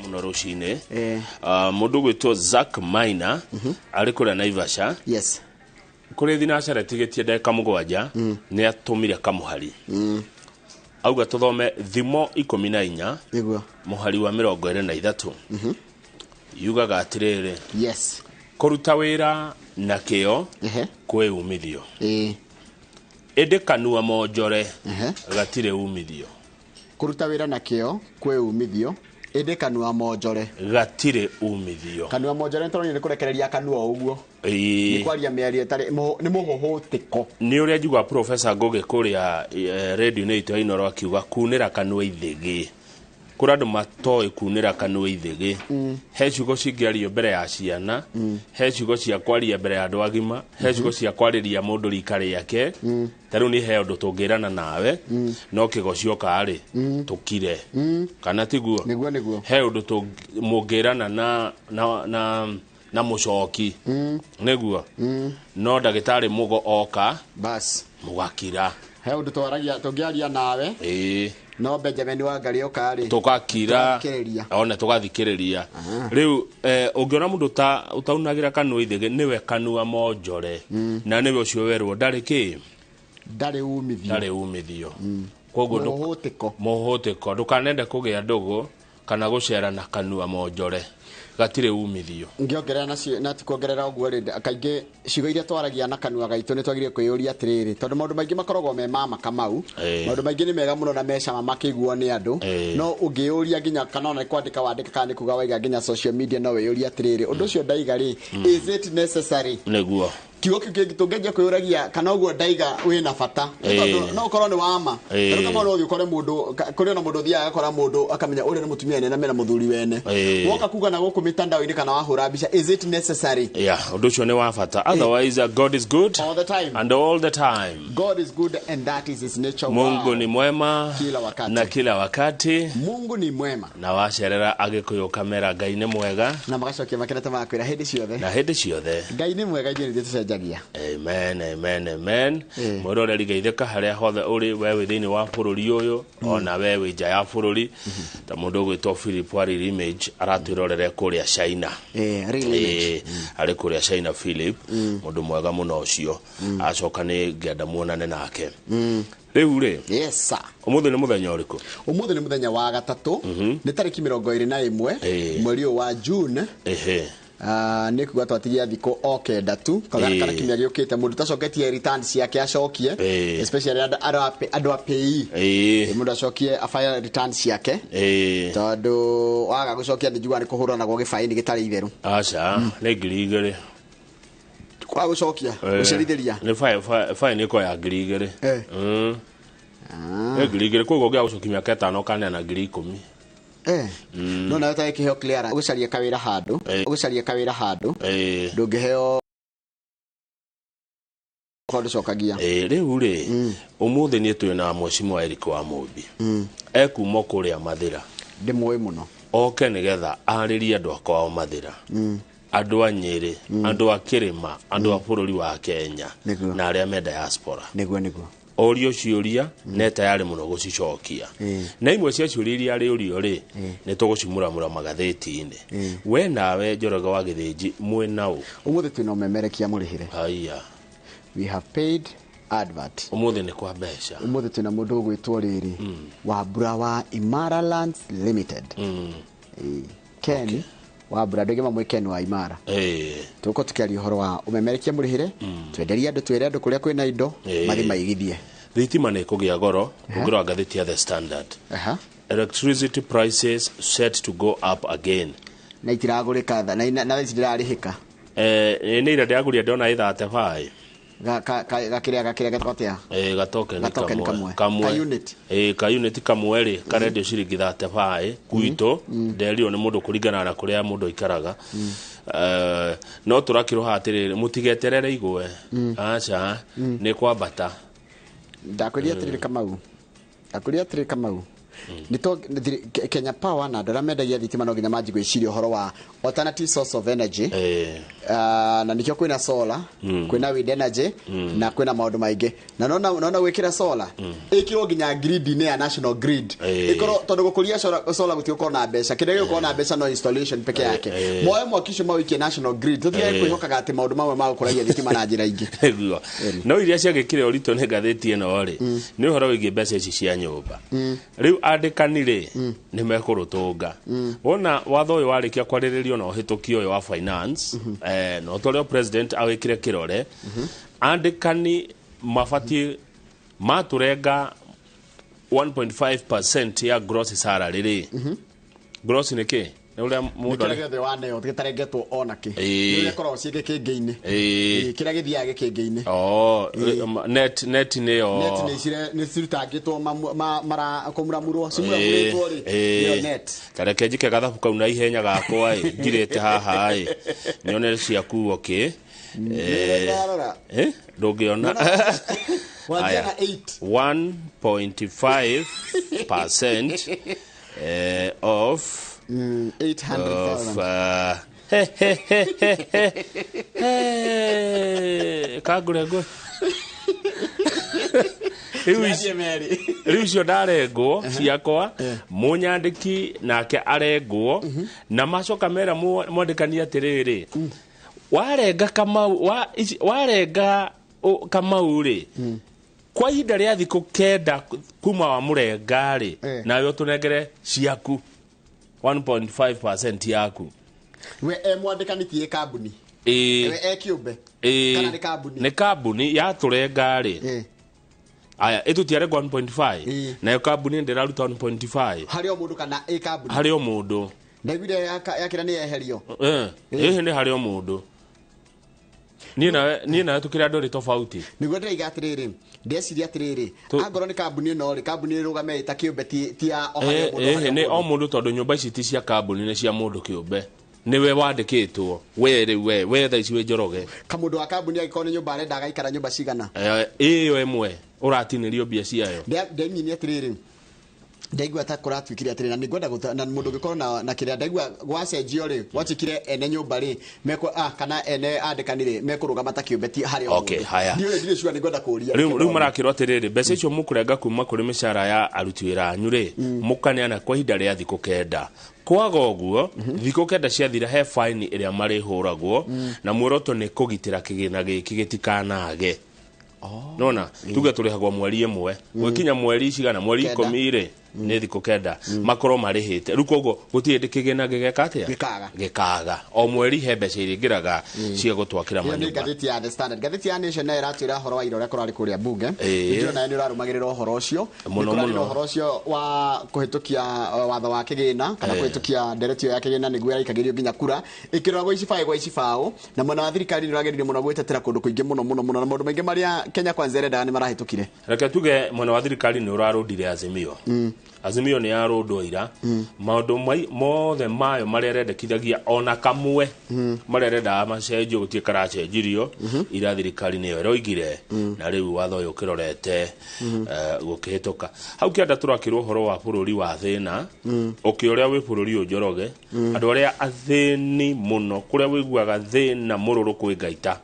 muno Rũciinĩ mundu gwitwo Zack Maina ari kuria Naivasha yes kuri thinacara tigetie ndeka mugwanja ni atumire kamuhari auga tuthome thimo 14 niguo muhari wa 23 yugaga atiriri yes kuruta wira na kio kwe umithio ende kanua monjore gatire umithio kuruta wira na kio kwe umithio ende kanua monjore gatire umithio kanua monjore ntoroni ni kurekereria kanua uguo ni kwaria miario tari ni muhohotiko ni uria njugwa professor Ngoge kuria radio ni ito INooro akiuga kunira kanua ithigi kuradu matoi kunira kanua ithigi he ciugo cingiario mbere ya ciana he ciugo cia kwaria mbere ya andu agima he ciugo cia kwariria mundu rikari yake taru ni he undu tungirana nawe no kigocio kari tukire kana tiguo niguo he undu tungirana na mucoki niguo no ndagitari mugo oka bas mugakira he undu twaragia tungiaria nawe no Benjamin Wangari okari tukakira ona tugathikiriria riu ungiona mundu utaunagira kanua ithige niwe kanua monjore na niwe ucio werwo ndari ki ndari umithio koguo muhotiko ndukanende kugia ndugu kana gucera na kanua monjore gatire umithio ngiongerera nacio na tikuongerera uguo ri kaingi cigo iria twaragia na kanua gaitu ni twagire kwiyuria atiriri tondu maundu maingi makoragwo me mama kamau maundu maingi ni mega muno na mecama makiguo ni andu no ungiyuria ginya kana ona kwandika wandika kana kuga waiga ginya social media no wiyuria atiriri undu ucio ndaiga ri is it necessary niguo kigo kingitungeje kwiyuragia kana uguo ndaiga wina bata no ukorwo ni wama tondu kama no ukore mundu kuri ona mundu thia akora mundu akamenya uri ni mutumia nene mena muthuri wene woka kuga na guku mitandao-ini kana wahura bica is it necessary undu ucio ni wa bata otherwise God is good all the time and all the time God is good and that is his nature Mungu ni mwema na kila wakati Mungu ni mwema na wacerera agikuyu kamera Ngai ni mwega na magacokia makenete makwira hindi ciothe na hindi ciothe Ngai ni mwega ije ndi tucenjagia amen mwirore rigeitheka haria hothe uri wewe thini wa bururi uyu ona wewe nja ya bururi ta mundu gwitwo Philip Wari Image aratwirorere kuria China ari kuria China Philip mundu mwega muno ucio acoka ni ngenda muonane nake riu ri yes sir umuthi ni muthenya uriku umuthi ni muthenya wa gatatu ni tariki 21 mweri wa June ni kuga twatigia thiko okenda tu kana kimya giukite mundu tacoketie returns yake acokie especially andu apei mundu acokie afire returns yake tondu waga gucokia ni njugwa ni kuhurana gwa gifaini gitari itheru aca ni ngiri kwa gucokia ucerithiria ni fine ko ya ngiri ngiri kogo gya gucokia miaka 5 kana na ngiri 10 no na yota ikiheo clear gucaria kawira handu ndungiheo kodo cokagia riu ri umuthi ni twina mwecimu Eric wa Mumbi ekuma kuria Mathira ndimwe muno oke nigetha ariria andu akwa Mathira andu a Nyeri andu a Kirima andu a bururi wa Kenya na aria me diaspora niguo orio ciuria ne tayari muno gucicokia na imwe cia ciuria ari urio ri ne tugucimuramura magathĩti-ini we nawe Njoroge wa Githĩnji mwena u umuthi twina memerekia murihire haya we have paid advert umuthi ni kwa mbeca umuthi twina mundu gwitwo riri wa bura wa Imara Lands Limited Ken wa bura ndege mamwe Ken wa Imara tuko tukiaria horo wa umemerekia murihire twenderia andu twere andu kuria kwina indo mathi maigithie thitima ni kugia goro ngoro ngathĩti ya The Standard electricity prices set to go up again na itiragurika na itirarihika ni ira ndiaguria ndona 35 gakiria gatotea gatoke ni kamwe ka unit kamwe ri karendio ciringi 35 kuito nderio ni mundu kuringana na kuria mundu ikaraga no turakiroha atiriri mutigeterere igwe acha ni kwambata ndakuria atiriri kamau nito Kenya Power na ndara mendagia thitima no nginya manjigwe cirio horo wa alternative source of energy na nikio kwina solar kwina wind energy na kwina maundu maingi na nona gwikira solar ikiro nginya grid ni ya national grid ikoro tondu gukuria solar gutio ko na mbeca kinde giko na mbeca no installation peke yake moyo mwakisho mawiki national grid tutige kwihokaga ati maundu mamwe ma gukuragia thitima na njira ingi no iria ciagikire orito ni gatheti eno ri ni uhoro wigi mbeca ici cia nyumba riu andikanire ni mekurutunga wona watho uyu warikia kwariririo no hitukio uyu wa finance no torio president awikire kirore andikani mabati maturenga 1.5% ya gross salary ri gross ni ki uria mundu kiragete wane yo gitarengetwo onaki ni korwo ciike kingeini kiragithia gikingeini net ni yo net ni cire ni cirutangitwo mara kũmuramurwo cimuramurĩtwo ri net kareke njike gathabu kau na ihenya gakwa ngirite haha nyone ciakuo ki ndũngĩona wajana 1.5% of 800,000 kagurego riu cio ndarengwo ciakwa munyandiki nake arengwo na macoka mera mwandikani atiriri warenga Kamau ri kwa ihinda ria thiku kenda kuma wa murenga ri nayo tunengere ciaku 1.5% yaku we mwandikani tie kambuni we kiumbe kana ni kambuni ni kambuni ya turenga ri aya etutiare 1.5 nayo kambuni ndiraruta 1.5 hario mundu kana kambuni hario mundu ndagire yakira ni eherio ni hario mundu Nina tukira ndori tofauti niguo ndaiga atiriri ndeciria atiriri angoro ni kambuni no ri kambuni rugame ita kiumbe ti ya ohario mundu ni o mundu tondu nyumba ici ti cia kambuni ni cia mundu kiumbe niwe wandikitwo we tha ici we njoroge kamundu wa kambuni agikone nyumba arenda agaikara nyumba cigana iyo emwe uratinirio bia ciayo ndemini atiriri ndaigua ta kuratwikire atiri na ningwenda na mundu gikorwo na kiria ndaigua gwacenjio ri gwachikire ene nyumba ri meko kana ene andikanire mekurugama ta kiumbeti hari okay haya ndire shua ningwenda kuria riu marakirwo atiriri mbeca icio mukurenga kuma kuri mishara ya aruti wira anyu ri mukaneana kwa ihinda ria thiku kenda kwaga uguo thiku kenda ciathira he fine iria marihuragwo na muoroto ni kugitira kigina giki gitikanage nona tuge turihagwo mweri imwe gwikinya mweri cigana mweri 10 ri ni thiku kenda makoro marihite riu koguo gutiri kigina gigekatia gikaga o mweri he mbeca iringiraga cia gutwakira manyumba ni gatheti ya The Standard gatheti ya Nation na iratwira horo wa irore kurari kuria bunge ndio na ni urarumagirira horo ucio muno horo ucio wa kuhitukia watho wa kigina kana kuhitukia nderetio ya kigina ni gwira ikagirio nginya kura ikiragwo ici bao na mwana wa thirikari ni urageririo muno gwetetera kundu kuingi muno na maundu maingi maria Kenya Kwanza erenda ni marahitukire reke tuge mwana wa thirikari ni urarundire Azimio ni yarundoira maundu mothe mayo marerendekithagia ona kamwe marerenda macenjio gutie karacenjirio ira thirikari niyo roigire na riu watho uyu kirorete gukihituka hau kianda turakirwo horo wa bururi wa thina ukioria wi bururi unjoroge andu aria athini muno kuria wiguaga thina mururu kwingaita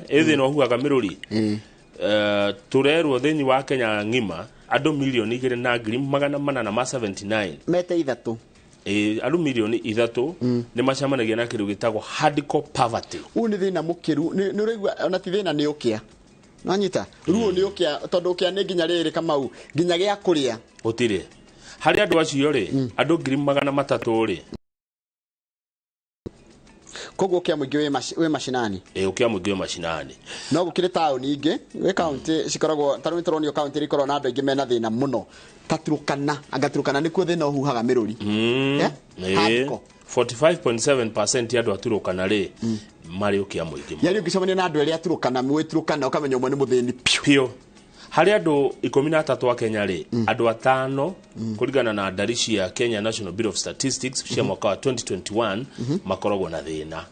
thina uhuaga miruri turerwo thini wa Kenya ngima andu milioni 2,879 mete ithatu andu milioni 3 ni macamanagia na kindu gitagwo hardcore poverty ni thina mukiru ni urigwa ona ti thina ni ukia nanyita ruo ni ukia tondu ukia ni nginya riri Kamau nginya gia kuria utire hari andu acio ri andu 300,000 ri koguo kia muingi we mashinani ukia muingi we mashinani no gukire town ingi we county cikoragwo taru nitoronio county rikorwo na andu ingi mena thina muno taturukana agaturukana nikuo thina uhuhaga miruri 45.7% ya andu aturukana ri mari ukia muingi yari ukicemania na andu eri aturukana mwiturukana ukamenya umwe ni muthini pio hari andu 13 a Kenya ri andu 5 kurigana na ndari cia Kenya National Bureau of Statistics cia mwaka wa 2021 makoragwo na thina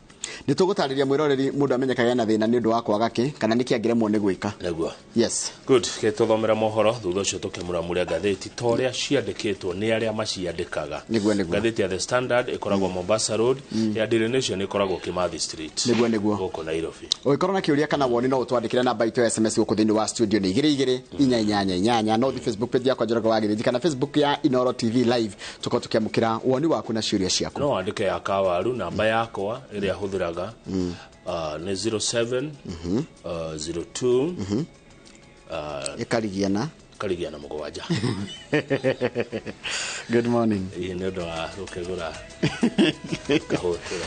nitugutariria mwiroreri mundu amenyekaga na thina ni undu wa kwaga ki kana niki angiremwo ni gwika neguo yes good gituthomera mohoro thutha ucio tukimuramura gatheti toria ciandikitwo ni aria maciandikaga gatheti ya The Standard ikoragwo Mombasa Road ya Daily Nation ikoragwo Kimathi Street neguo goko Nairobi ugikorwo na kiuria kana woni no utwandikire namba itu ya SMS guku thini wa studio ni 22 no Facebook page yakwa Njoroge wa Gatheti kana Facebook ya INooro TV live tukiamukira woni waku na ciuria ciaku no andike ya kawaru namba yakwa iria huthiraga ni 07 02 ikarigiana mugwanja good morning ino ndo ukegura kahotera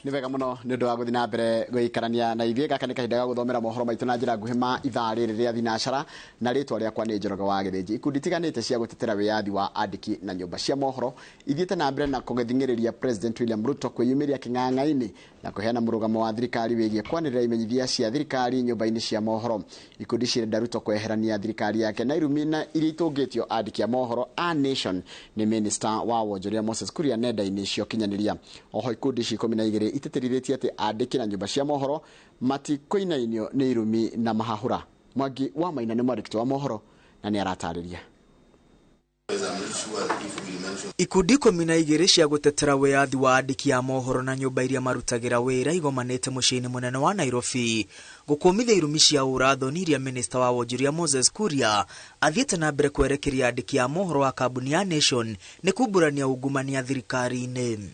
ni wega muno ni undu wa guthina mbere guikarania na ithie gaka ni kahinda ga guthomera mohoro maitu na njira nguhi ma ithaa riri ria thinacara na ritwa riakwa ni Njoroge wa Gatheti ikundi tiganite cia gutetera wiyathi wa andiki na nyumba cia mohoro ithiete na mbere na kugethingiriria President William Ruto kwiyumiria king'ang'a-ini na kuheana murugamo wa thirikari wigie kwanirira imenyithia cia thirikari nyumba-ini cia mohoro ikundi cirenda Ruto kweherania thirikari yake na irumina iria itungitio andiki a mohoro a Nation ni Minister wa Wonjoria Moses Kuria nenda-ini cio kinyaniria oho ikundi 12 iteterithĩtie ati andiki na nyumba cia mohoro matikoinainio ni irumi na mahahura Mwangi wa Maina ni mwandĩki wa mohoro na ni aratarĩria ikundi 12 cia gutetera wiyathi wa andiki a mohoro na nyumba iria marutagira wira igomanite muciini munene wa Nairobi gukumithia irumi cia urathoni iria Minister wa Wonjoria Moses Kuria athiete na mbere kwerekeria andiki a mohoro wa kambuni ya Nation ni kumburania ungumania thirikari-ini.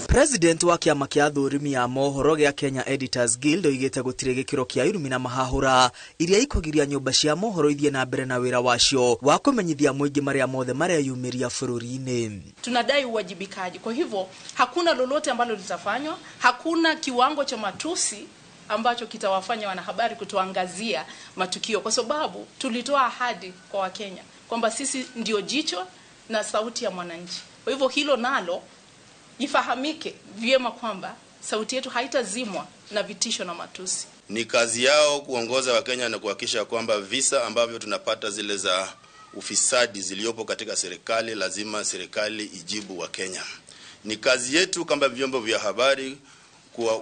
President wa kiama kia athurimi ya mohoro gia Kenya Editors Guild oigite gutire gikiro kia irumi na mahahura iria ikugiria nyumba cia mohoro ithie na mbere na wira wacio wa kumenyithia mwingi maria mothe maria yumiria bururi-ini. Tunadai uwajibikaji. Kwa hivyo hakuna lolote ambalo litafanywa, hakuna kiwango cha matusi ambacho kitawafanya wanahabari kutuangazia matukio, kwa sababu tulitoa ahadi kwa Wakenya kwamba sisi ndio jicho na sauti ya mwananchi. Kwa hivyo hilo nalo ifahamike vyema kwamba sauti yetu haitazimwa na vitisho na matusi. Ni kazi yao kuongoza Wakenya na kuhakikisha kwamba visa ambavyo tunapata zile za ufisadi ziliopo katika serikali lazima serikali ijibu Wakenya. Ni kazi yetu kama vyombo vya habari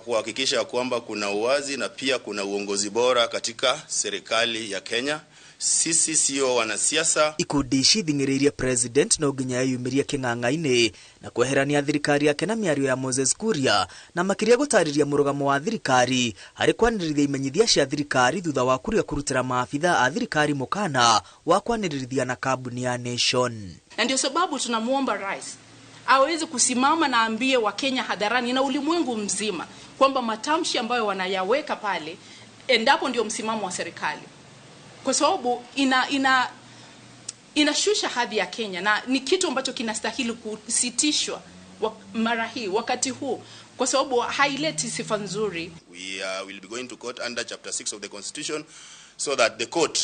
kuhakikisha kwamba kuna uwazi na pia kuna uongozi bora katika serikali ya Kenya. Sisi sio wanasiasa. Ikundi cithingiririe President no nginya yumiria king'ang'a-ini na kweherania thirikari yake na miario ya Moses Kuria na makiria gutariria murugamo wa thirikari hari kwanirithia imenyithia cia thirikari thutha wa Kuria kurutira maafitha a thirikari mukana wa kwanirithia na kambuni ya Nation. Na ndio sababu tunamuomba rais aweze kusimama na ambie Wakenya hadharani na ulimwengu mzima kwamba matamshi ambayo wanayaweka pale endapo ndio msimamo wa serikali, kwa sababu inashusha hadhi ya Kenya na ni kitu ambacho kinastahili kusitishwa mara hii wakati huu, kwa sababu haileti sifa nzuri. We will be going to court under chapter 6 of the constitution so that the court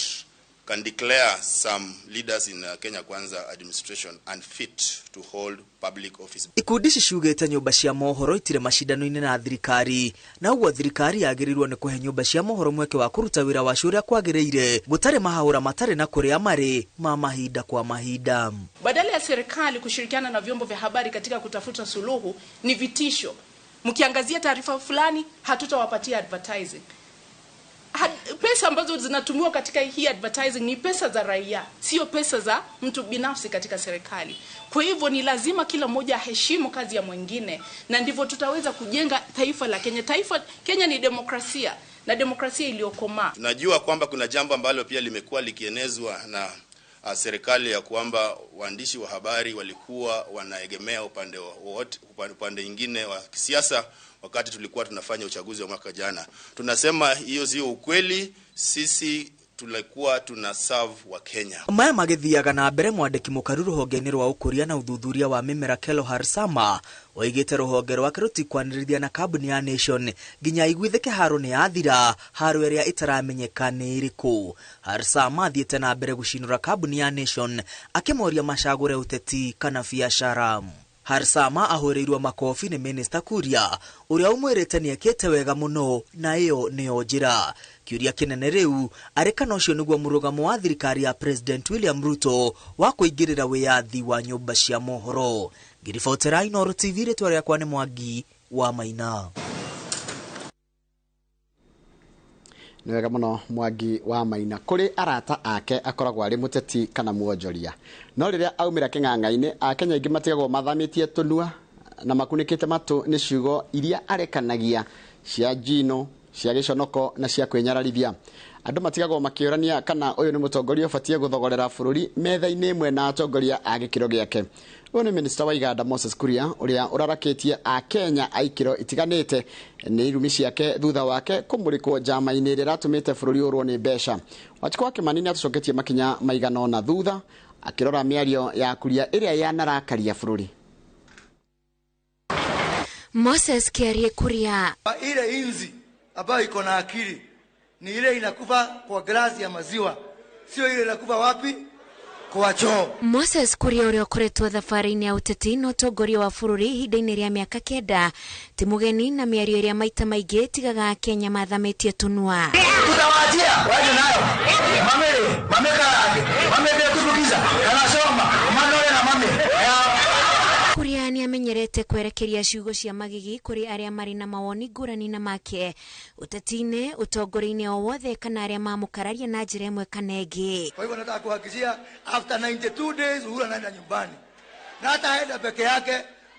can declare some leaders in Kenya Kwanza administration unfit to hold public office. Ikundi cicugite nyumba cia mohoro itire mashindano-ini na thirikari na uguo thirikari yagirirwo ni kuhe nyumba cia mohoro mweke wa kuruta wira wa curia kwagiriire gutare mahahura matare na kuria mari ma mahinda kwa mahinda. Badala ya serikali kushirikiana na vyombo vya habari katika kutafuta suluhu ni vitisho. Mkiangazia taarifa fulani hatutawapatia advertising. Pesa ambazo zinatumiwa katika hii advertising ni pesa za raia, sio pesa za mtu binafsi katika serikali. Kwa hivyo ni lazima kila mmoja aheshimu kazi ya mwingine na ndivyo tutaweza kujenga taifa la Kenya. Kenya ni demokrasia na demokrasia iliyokomaa. Tunajua kwamba kuna jambo ambalo pia limekuwa likienezwa na serikali ya kwamba waandishi wa habari walikuwa wanaegemea upande mwingine wa kisiasa wakati tulikuwa tunafanya uchaguzi wa mwaka jana. Tunasema hiyo sio ukweli. Sisi tulikuwa tuna serve wa Kenya. Maya magithiaga na mbere mwandiki mukaru ruhonge-ini rwa ukuria na uthuthuria wa mimera Kelo Harsama oigite ruhonge rwake rutikwanirithia na kambuni ya Nation nginya igwithike haro ni yathira haro iria itaramenyeka ni iriku. Harsama athiete na mbere gucinura kambuni ya Nation akimoria macagure uteti kana biashara. Harsama ahũrĩirwo makobi nĩ Minister Kuria ũrĩa umwĩrĩte nĩekĩte wega mũno na ĩyo nĩyo njĩra. Kĩũria kĩnene rĩu arĩ kana ũcio nĩguo mũrũgamo wa thirikari ya President William Ruto wa kũingĩrĩra wĩyathi wa nyũmba cia mohoro. Ngĩribotera INooro TV, rĩtwa rĩakwa nĩ Mwangi wa Maina. Nĩ wega mũno Mwangi wa Maina. Kũrĩ arata ake akoragwo arĩ mũteti kana muonjoria, no rĩrĩa aumĩra kĩng'ang'a-inĩ Akenya aingĩ matigagwo mathamĩtie tũnua na makunĩkĩte matũ nĩ ciugo iria arekanagia cia njino, cia gĩconoko na cia kwĩnyararithia. Andũ matigagwo makĩũrania kana ũyũ nĩ mũtongoria ũbatiĩ gũthogorera bũrũri metha-inĩ ĩmwe na atongoria a gĩkĩro gĩake. Ũyũ nĩ Minister wa Iganda Moses Kuria ũrĩa ũrarakĩtie Akenya a ikĩro itiganĩte nĩ irumi ciake thutha wake kũmũrĩkwo njama-inĩ ĩrĩa ĩratũmĩte bũrũri ũrwo nĩ mbeca. Wachiko wa Kĩmani nĩ atũcoketie makinya maigana ũna thutha akĩrora mĩario ya Kuria ĩrĩa yanarakaria bũrũri. Moses Kiarie Kuria: ile inzi ambayo iko na akili ni ile inakufa kwa glasi ya maziwa, sio ile inakufa wapi? Kwa choo. Moses Kuria ũrĩa ũkoretwo thabarĩ-inĩ ya ũteti na ũtongoria wa bũrũri ihinda-inĩ rĩa mĩaka 9 ti mũgeni na mĩario ĩrĩa maita maingĩ tigaga Kenya mathamĩtie tũnua. Tutawajia waje nayo mame karage mame bia kutukiza kana soma manore na mame. Kuria nĩ amenyerete kwerekeria ciugo cia magigi kũrĩ arĩa marĩ na mawoni ngũrani na make ũteti-inĩ, ũtongoria-inĩ o wothe kana arĩa mamũkararia na njĩra ĩmwe kana ĩngĩ. Kwa hivyo nataka kuhakikishia after 92 days Uhuru anaenda nyumbani, na hata aenda peke yake,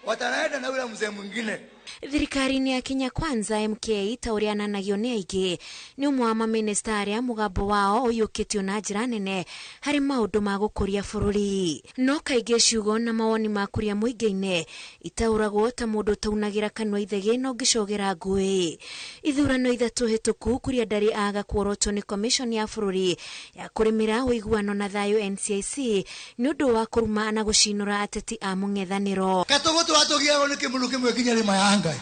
watanaenda na yule mzee mwingine. Thirikari-inĩ ya Kenya Kwanza MK ta ũrĩa ananagio nĩ aingĩ nĩ ũmwe wa mamĩnĩsta arĩa mũgambo wao ũiyũkĩtio na njĩra nene harĩ maũndũ ma gũkũria bũrũri. No kaingĩ ciugo na mawoni ma Kuria mũingĩ-inĩ itaũragwo ta mũndũ taunagĩra kanua ithegi no ngĩcogera ngũĩ. Ithurano ithatũ hĩtũku Kuria ndarĩ aga kuorotwo nĩ commission ya bũrũri ya kũrĩmĩra ũiguano na thayũ NCIC nĩ ũndũ wa kũruma na gũcinũra ateti a mũng'ethanĩro. Katũgũtũ atũgiagwo nĩ kĩmũndũ kĩmwe kinya rĩma ya Ngai.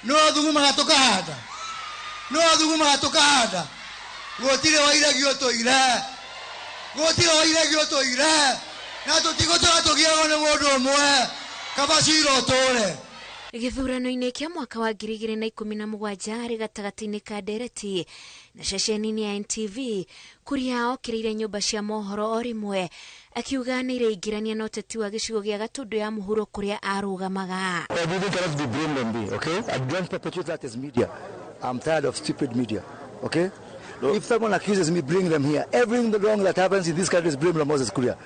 No thuguma gatukahanda. No thuguma gatukahanda. Gotire wairagio toire. Gotire wairagio toire. Na tũtigũtũra tũgiagwo nĩ mũndũ ũmwe. Kabaciro tũre. Gĩthurano-inĩ kĩa mwaka wa 2017 arĩ gatagatĩ-inĩ ka ndereti na ceceni-inĩ ya NTV, Kuria okĩrĩire nyũmba cia mohoro o rĩmwe akiuga nĩ ireingĩrania na ũteti wa gĩcigo gĩa Gatũndũ ya mũhuro kũrĩa arũgamaga. I'm tired of stupid media, okay? No. If someone accuses me, bring them here. Everything wrong that happens in this country is blamed on Moses Kuria.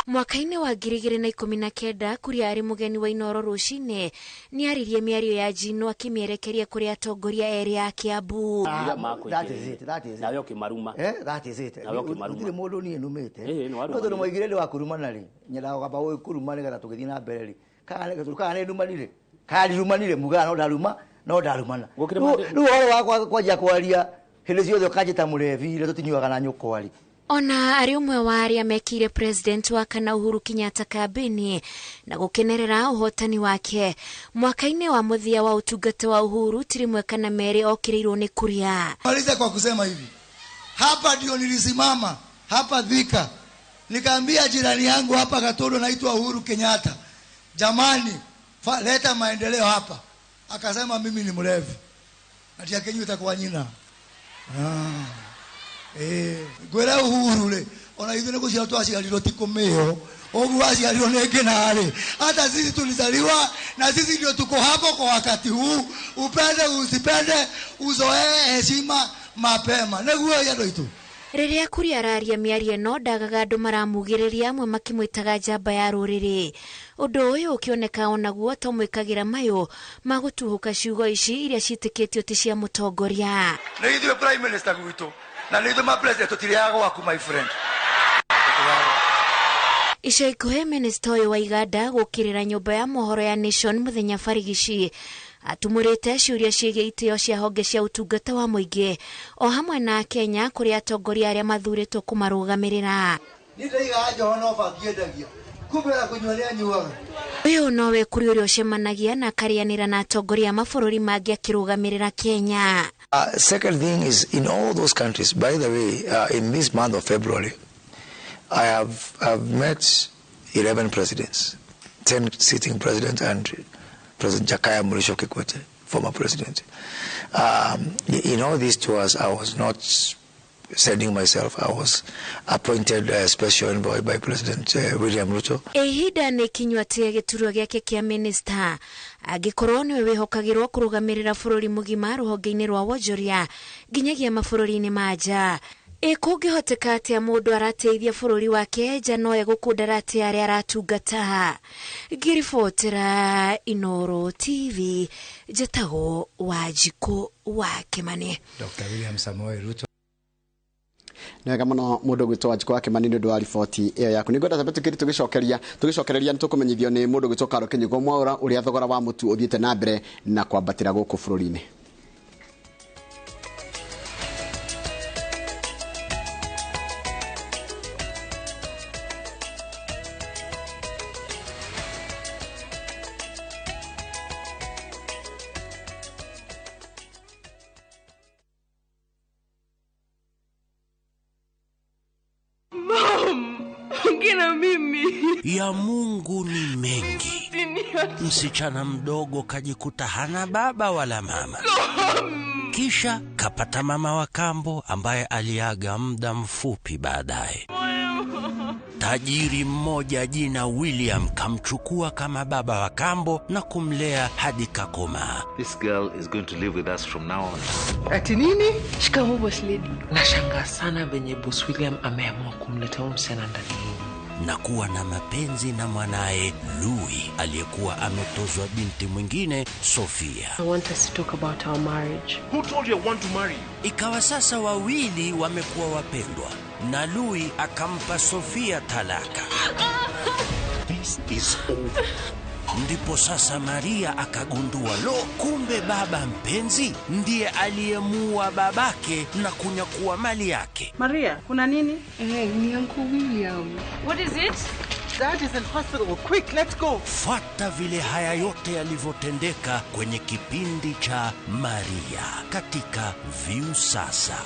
Mwaka-inĩ wa 2019 Kuria arĩ mũgeni wa INooro Rũciinĩ nĩ aririe mĩario ya njino akĩmĩerekeria kũrĩ atongoria erĩ a Kiambu. That is it. Nawe ũkĩmaruma. That is it. Nawe ũkĩmaruma. Gũtirĩ mũndũ niĩ numĩte. No tondũ mwaigire ndĩ wa kũrumana rĩ, nyenda gũkamba ũyũ kũruma nĩgetha tũgĩthiĩ na mbere rĩ. Kana nĩ ndumanire. Kana ndumanire muga no ndaruma no ndarumana. Rĩu ũhoro wakwa kwanjia kwaria hĩndĩ ciothe ũkanjĩta mũrevi ĩrĩa tũtinyuaga na nyũkwari. Ona arĩ ũmwe wa arĩa mekire president wa kana Uhuru Kenyatta kambeni na gũkenerera ũhotani wake mwaka-inĩ wa mũthia wa ũtungata wa Uhuru ti rĩmwe kana merĩ okĩrĩirwo nĩ Kuria. Maliza kwa kusema hivi, hapa ndio nilisimama hapa Thika nikaambia jirani yangu hapa Gatũndũ naitwa Uhuru Kenyatta, jamani leta maendeleo hapa. Akasema mimi ni mlevi. Ati akenyu itakuwa nyina. Gwera Uhuru le ona ithuĩ nĩ gũciarwo twaciarirwo ti kũmĩo ũguo waciarirwo nĩ ngenarĩ. Hata sisi tulizaliwa na sisi ndio tuko hapo kwa wakati huu. Upende usipende uzoee heshima mapema nĩguo yendo itu. Rĩrĩa Kuria araria mĩario no ndagaga andũ maramugĩrĩria amwe makĩmwĩtaga njamba ya rũrĩrĩ. Ũndũ ũyũ ũkĩoneka onaguo ta mwĩkagĩra mayũ ma gũtuhũka ciugo ici iria ciĩtĩkĩtio ti cia mũtongoria. Nĩ ithuĩ prime minister gwitũ na nĩ ithuĩ ma president tũtiriaga gwaku my friend. Ica ikuhĩ minista ũyũ wa Iganda gũkĩrĩra nyũmba ya mohoro ya Nation mũthenya barigici atumũrĩte ciũria ciĩgiĩ itĩo cia honge cia ũtungata wa mũingĩ o hamwe na Kenya kũrĩ atongoria arĩa mathurĩtwo kũmarũgamĩrĩra. Nĩndaiga njoho no bangiendagia kumĩra kũnyua nĩ anyuaga. Ũyũ nowe Kuria ũrĩa ũcemanagia na akarĩanĩra na atongoria mabũrũri mangĩ akĩrũgamĩrĩra Kenya. Second thing is, in all those countries, by the way, in this month of February, I've met 11 presidents, 10 sitting presidents, and President Jakaya Mrisho Kikwete, former president. In all these tours, I was not sending myself. I was appointed a special envoy by President William Ruto. Ihinda nĩ kinywatia gĩturwa gĩake kĩa minister angĩkorwo nĩwe wĩhokagĩrwo kũrũgamĩrĩra bũrũri mũgima rũhonge-inĩ rwa wonjoria nginyagia mabũrũri-inĩ ma nja. Kũngĩhoteka atĩa mũndũ arateithia bũrũri wake nja no egũkũndara atĩ arĩa aratungata. Ngĩribotera INooro TV njĩtagwo Wanjikũ wa Kimani. Dr. William Samoei Ruto. Nega mũno mũndũ gwĩtwo Wanjikũ wa Kimani nĩ ũndũ wa riboti ĩyo yaku. Nĩ ngwenda sabe tũgĩcokereria nĩ tũkũmenyithio nĩ mũndũ gwĩtwo Karo Kĩnyugo Mwaũra ũrĩa thogora wa mũtu ũthiĩte na mbere na kwambatĩra gũkũ bũrũri-inĩ. Ya Mungu ni mengi. Msichana mdogo kajikuta hana baba wala mama. Kisha kapata mama wa kambo ambaye aliaga muda mfupi baadaye. Tajiri mmoja jina William kamchukua kama baba wa kambo na kumlea hadi kakoma. This girl is going to live with us from now on. Ati nini? Shikamoo boss lady. Nashangaa sana venye boss William ameamua kumleta msichana ndani. Na kuwa na mapenzi na mwanae Louis aliyekuwa ametozwa binti mwingine Sofia. I want us to talk about our marriage. Who told you I want to marry? Ikawa sasa wawili wamekuwa wapendwa na Louis akampa Sofia talaka. This is over. Ndipo sasa Maria akagundua kumbe baba mpenzi ndiye aliyemuua babake na kunyakua mali yake. Maria, kuna nini? Ni Uncle William. What is it? Dad is in hospital. Quick, let's go. Fuata vile haya yote yalivyotendeka kwenye kipindi cha Maria katika View Sasa.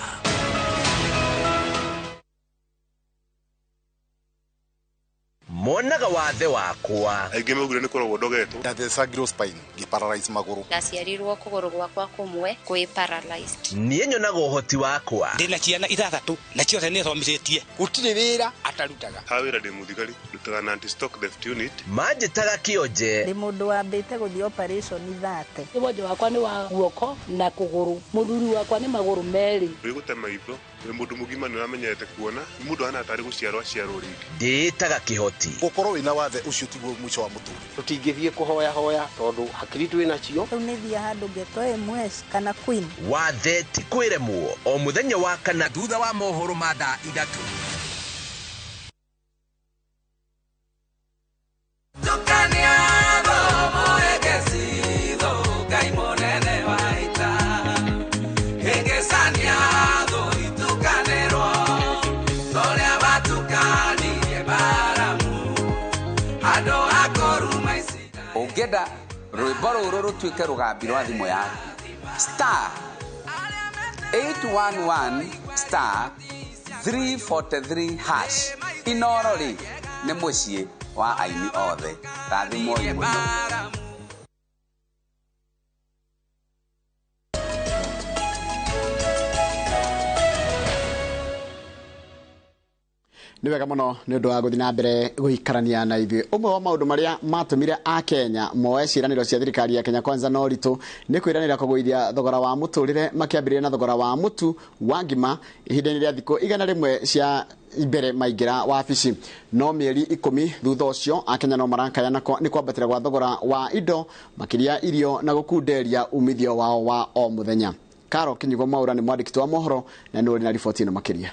Monaga wathe wakwa Aigemegure ni korwo ndogeto that is sacrospine giparalyze maguru ndaciarirwo kuguru gwakwa kumwe kwi paralyzed niĩ nyonaga ũhoti wakwa ndĩna ciana ithathatũ na ciothe nĩ thomithĩtie gũtirĩ wĩra atarutaga hawĩra ndĩ mũthigari ndutaga na anti-stock theft unit manjĩtaga kĩonje Nĩ mũndũ wambĩte gũthiĩ operation 30 Wonje wakwa nĩ wa guoko na kũgũrũ mũthuri wakwa nĩ magũrũ merĩ wĩgũte maitho wĩ mũndũ mũgima nĩ wamenyete kuona mũndũ hana atari gũciarwo rĩngĩ ndĩtaga kĩhoti gũkorwo wĩna wathe ũcio tiguo mwico wa mũtũrĩre tũtingĩthiĩ kũhoya tondũ hakiri twĩ nacio rĩu nĩ thia handũ ngeto MS kana Queen wathe ti kwĩremwo o mũthenya wa kana thutha wa mohoro ma thaa 3 Ungenda rwimbo ruru rutuike rugambi rwa thimu yaku *811 *343 hash INooro ri ni mucii wa aini othe rathimo imwe Nĩ wega mũno nĩ ũndũ wa gũthiĩ na mbere gũikarania na ithuĩ. Ũmwe wa maũndũ marĩa matũmire a Kenya moe ciĩranĩro cia thirikari ya Kenya Kwanza no ritũ nĩ kwĩranĩra kũgũithia thogora wa mũtũrĩre makĩambĩrĩria na thogora wa mũtu wa ngima ihinda-inĩ rĩa thikũ 100 cia mbere maingĩra wabici. No mĩeri 10 thutha ũcio a Kenya no marakaya nĩ kwambatĩra gwa thogora wa indo makĩria irio na gũkunderia umithio wao wa o mũthenya. Karo Kĩnyugo Mwaũra nĩ mwandĩki wa mohoro na nĩ ũrĩ na riboti ĩno makĩria.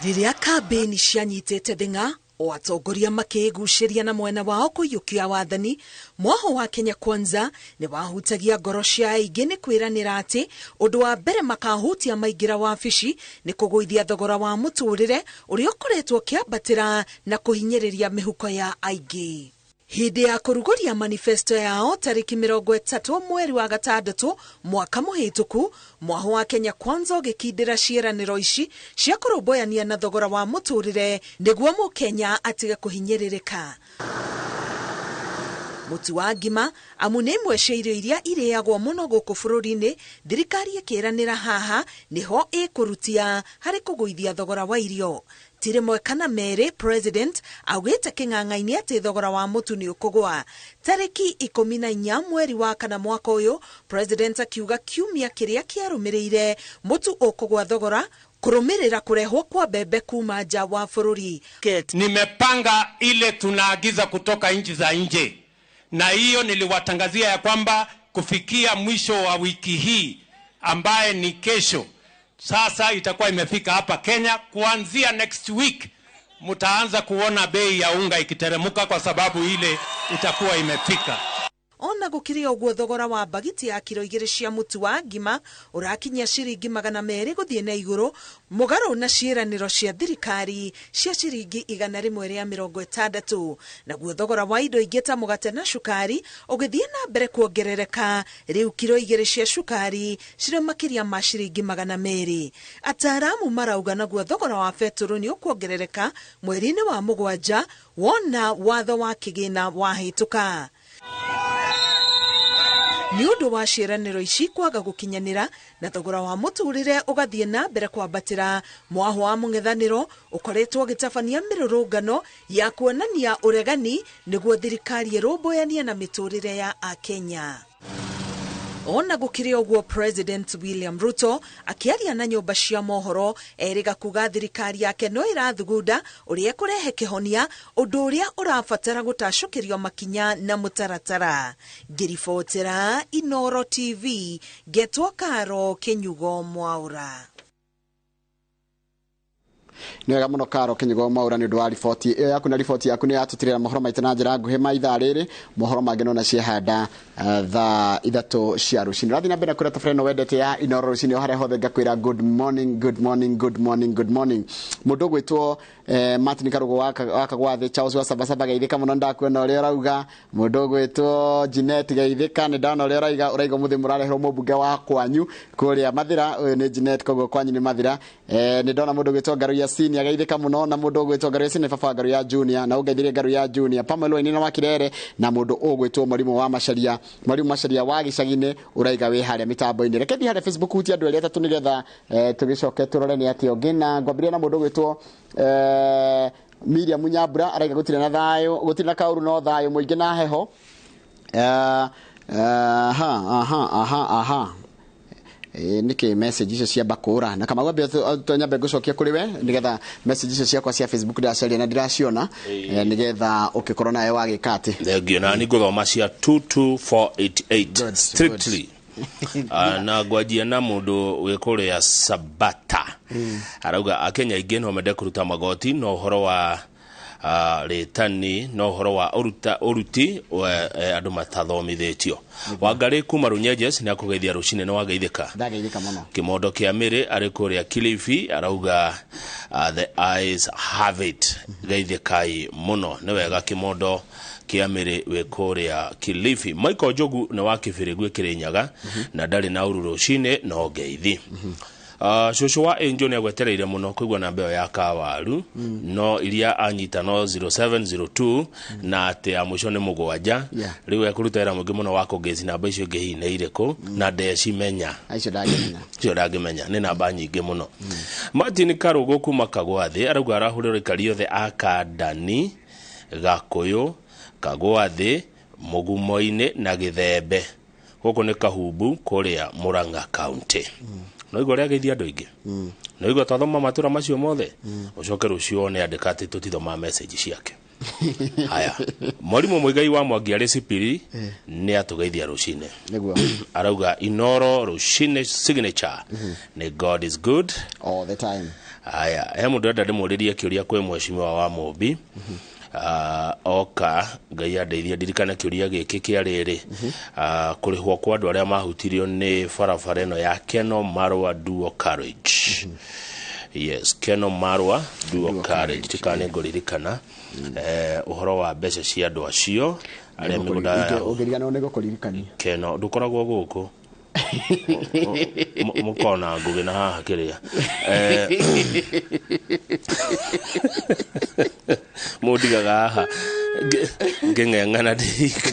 Rĩrĩa kambĩni cianyitĩte thĩng'a o atongoria makĩgucĩria na mwena wao kũiyũkia wathani, mwaho wa Kenya Kwanza nĩ wahutagia ngoro cia aingĩ nĩ kwĩranĩra atĩ ũndũ wa mbere makahutia maingĩra wabici nĩ kũgũithia thogora wa mũtũrĩre ũrĩa ũkoretwo kĩambatĩra na kũhinyĩrĩria mĩhuko ya aingĩ. Hindi ya kuruguria manifesto yao tariki 30 mweri wa gatandatu mwaka muhituku, mwaho wa Kenya Kwanza gikindira ciiraniro ici cia kurumboyania na thogora wa muturire niguo mukenya atige kuhinyiririka. Mutu wa ngima amu nĩ imwe cia irio iria irĩagwo mũno gũkũ bũrũri-inĩ, thirikari ĩkĩranĩra haha niho ĩkũrutia harĩ kũgũithia thogora wa irio. Ti rĩmwe kana merĩ, President augĩte kĩng'ang'ainĩ atĩ thogora wa mũtu nĩ ũkũgwa. Tarĩki 14 mweri wa kana mwaka ũyũ, President akiuga kiumia kĩrĩa kĩarũmĩrĩire mũtu ũkũgwa thogora kurumirira kurehwo kwa bebe kuma nja wa bũrũri. Nimepanga ile tunaagiza kutoka nchi za nje, na hiyo niliwatangazia ya kwamba kufikia mwisho wa wiki hii ambaye ni kesho, sasa itakuwa imefika hapa Kenya. Kuanzia next week mtaanza kuona bei ya unga ikiteremuka kwa sababu ile itakuwa imefika. Ona gukiri ogwo thogora wa bagiti ya kilo 2 cia mutu wa ngima urakinyia ciringi 200 guthie na iguru, mugaro na ciiraniro cia thirikari cia ciringi 160. Naguo thogora wa indo ingĩ ta mugate na cukari ugithie na mbere kuongerereka, riu kilo 2 cia cukari cire makiria ma ciringi 200. Ataramu marauga naguo thogora wa beturu ni ukuongerereka mweri-inĩ wa mugwanja wona watho wa kigina wahituka. Ni undu wa ciiraniro ici kwaga gukinyanira na thogora wa muturire ugathie na mbere kwambatira, mwaho wa mung'ethaniro ukoretwo gitabania mirurungano ya kuonania uregani niguo thirikari irumboyanie na miturire ya Akenya. Ona gukiri ogwo, President William Ruto akiaria na nyumba cia mohoro eriga kuga thirikari yake no irathugunda uria kurehe kihonia undu uria urabatara gutashukirio makinya na mutaratara. Ngiribotera INooro TV, Getwo Karo Kinyugo Mwaura. Nĩ wega mũno Karo Kinyugo Mwaura nĩ ũndũ wa riboti ĩyo yaku, na riboti yaku nĩ yatutirĩra mohoro maitũ na njĩra nguhĩ ma ithaa rĩrĩ. Mohoro mangĩ no na ciehanda thaa 3 cia rũcinĩ. Rathi na mbere kũrĩa tabarĩra ĩno wendete ya INooro rũcinĩ, harĩa hothe ngakwĩra good morning, good morning, good morning, good morning. Mũndũ ũgwĩtwo Martin Karugo wakagwa thĩ, Charles wa Sabasaba Geithĩka mũno ndakuona ũrĩa ũrauga. Mũndũ ũgwĩtwo Jeanette Geithĩka nĩ ndana ũrĩa ũraiga mũthĩ mũrareherwo mũmbunge wa kwanyu kũrĩa Mathira. Ũyũ nĩ Jeanette, koguo kwanyu nĩ Mathira. Nĩ ndona mũndũ ũgwĩtwo Ngaru ya Senior Geithĩka mũno, na mũndũ ũgwĩtwo Ngaru ya Senior baba Ngaru ya Junior, na ũngeithirie Ngaru ya Junior Pamela Wainina wa Kirere, na mũndũ ũgwĩtwo Mwarimu wa Macharia, Mwarimu Macharia wa Gĩcagi-inĩ ũraiga wĩ harĩa mĩtambo-inĩ. Reke thiĩ harĩa Facebook hutia andũ 3 nĩgetha tũgĩcoke tũrore nĩ atĩa ũngĩ, na ngwambĩrĩria na mũndũ ũgwĩtwo Miriam Munyambura araiga gũtirĩ na thayũ, gũtirĩ na kaũru no thayũ mũingĩ na heho. Nike message icio cia bakora na kama gwambia tonyambe gucokia kuri we nigetha message icio ciakwa cia Facebook ndiracaria na ndiraciona nigetha ukikorwo nawe wagikate thengio na ni guthoma cia 22488 strictly na gwajia na mundu wikuria Sabata arauga Akenya ingĩ no mende kuruta magoti no horo wa retani no horo wa uruti andu matathomithĩtio. Wangari kuma Runyenjes ni akugeithia Rũciinĩ no wageithĩka ndageithĩka mũno. Kimondo kia Mĩrĩ ari kuria Kilifi arauga the eyes have it geithĩkai mũno. Ni wega Kimondo kia Mĩrĩ we kuria Kilifi. Michael Jogu ni wa Kĩbĩrĩgwi Kĩrĩnyaga na ndari na uru Rũciinĩ no ngeithi. Shosho wa Angel ni agwetereire muno kuigwa na mbeo ya kawaru no iria anyita no 0702 na ate ya mwisho ni mugwanja riwe kurutera mugi muno wako gezi namba icio ngehine ireko na ndeci menya aicio ndangimenya ni namba nyingi muno. Martin Karugo kuma Kagwathi arauga arahurira ikario the akadani Gakuyu Kagwathi Mugumo-inĩ na Gĩthembe gũkũ nĩ Kahumbu kũrĩa Murang'a County. No igore ageithia andu ingi no igwa twathoma matura macio mothe ucoke rucio ne andikate tutithoma message ciake. Haya Mwarimu Muigai wa Mwangi ari Sipiri ni atugeithia Rũciinĩ niguo arauga INooro Rũciinĩ signature ni God is good all the time. Haya he mundu enda ndimuririe kiuria kwe mheshimiwa wa Mombi oka Ngai andeithia ndirikana kiuria giki kia riri kurihwo kwa andu aria mahutirio ni barabara ino ya Keno Marwa Duo Carriage. Yes, Keno Marwa duo courage tikane ngoririkana uhoro wa mbeca cia andu acio aria migunda ugerigana one gukuririkania Keno ndukoragwo guku mukona ngugi na haha kiria mudigaga haha ngeng'eng'ana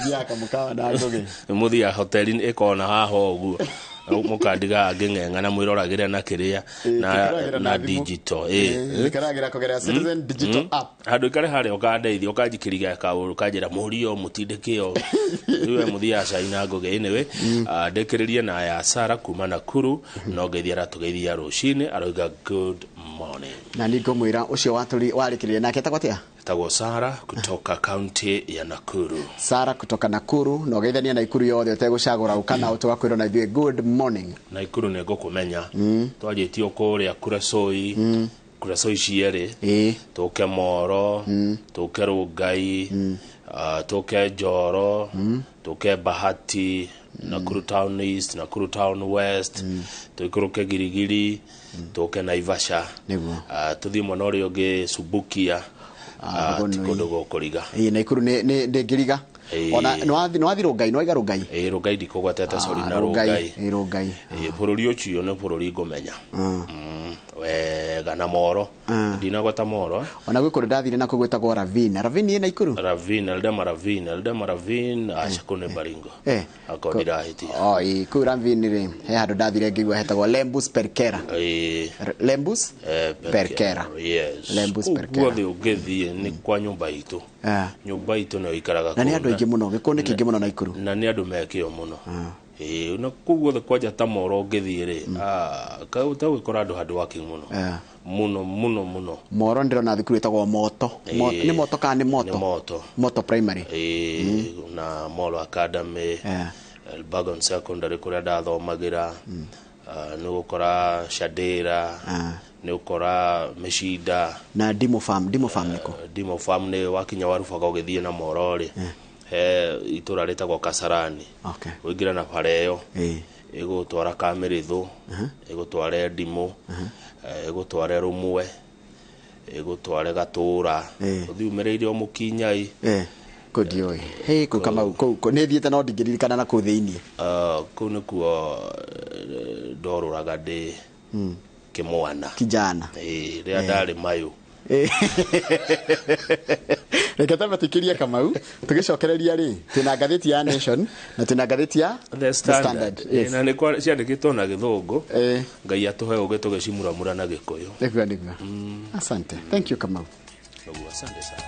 ndiaka mukawa na ngugi muthia hotelini ikona haha uguo mukandiga ngeng'eng'ana mwiroragire na kiria na digital nikaragira kugerera Citizen digital app handu ikare haria ukandeithia ukanjikiriga kauru kanjira murio mutindikio riwe muthia caina ngugi anyway ndekiririe na ya Sara kuma Nakuru no ngeithia ratugeithia Rũciinĩ aroiga good morning na ningomwira ucio warikirie nake takwatia tagwo Sara kutoka county ya Nakuru. Sara kutoka Nakuru no geithania na Ikuru yothe utegucagura ukana utugakwira na ithuĩ good morning na Ikuru ne gukumenya twajitio kuria Kurasoi Kurasoi ciere tuke Moro tuke Rungai tuke Njoro tuke Bahati Nakuru Town East Nakuru Town West tuikuruke Girigiri tuke Naivasha tuthie mwana uria ungi Subukia tikondo gukuriga na Ikuru ne ngiriga ona no wathi Rungai no iga Rungai Rungai ndikugwatete sorry na Rungai bururi ucio ne bururi ngomenya wega na Moro ndinagwata Moro ona gwikuru ndathire na kugwetagwo Ravine na Ikuru Eldama Ravine ashakone Baringo akodira hiti ku Ravine ri he handu ndathire ngigwa hetagwo Lembus Perkera Lembus Perkera yes Lembus Perkera gothe ugethie ni kwa nyumba itu no ikaraga na ni andu aingi muno gikundi kingi muno na Ikuru na ni andu mekio muno na kuguo the kwaja ta Moro ngethire ka utawikora andu hard working muno Moro ndirona thukuru itagwo Moto ni Moto ka ni Moto primary na Molo Academy Elbagon secondary kuria ndathomagira ni gukora Shadera ni ukora Meshida na Dimo Farm niko Dimo Farm ni wakinya warufaga ugithie na Moro ri itura retagwo Kasarani uingira na pareyo igutwara Kamerithu igutwara Ndimo igutwara Rumwe igutwara Gatura uthiumireire o Mukinyai kodioi kukama uko ne thiete no ndingirikana na ku thiini ku nikuo ndoruraga ndi kimwana kijana ria ndari mayu reke tabatikiria Kamau tugicokereria ri twina ngathĩti ya Nation na twina ngathĩti ya The Standard na ni kwa ciandikitwo na Githũngũ ngai atuhe uge tugicimuramura na Gikuyu nigwa asante thank you Kamau asante sana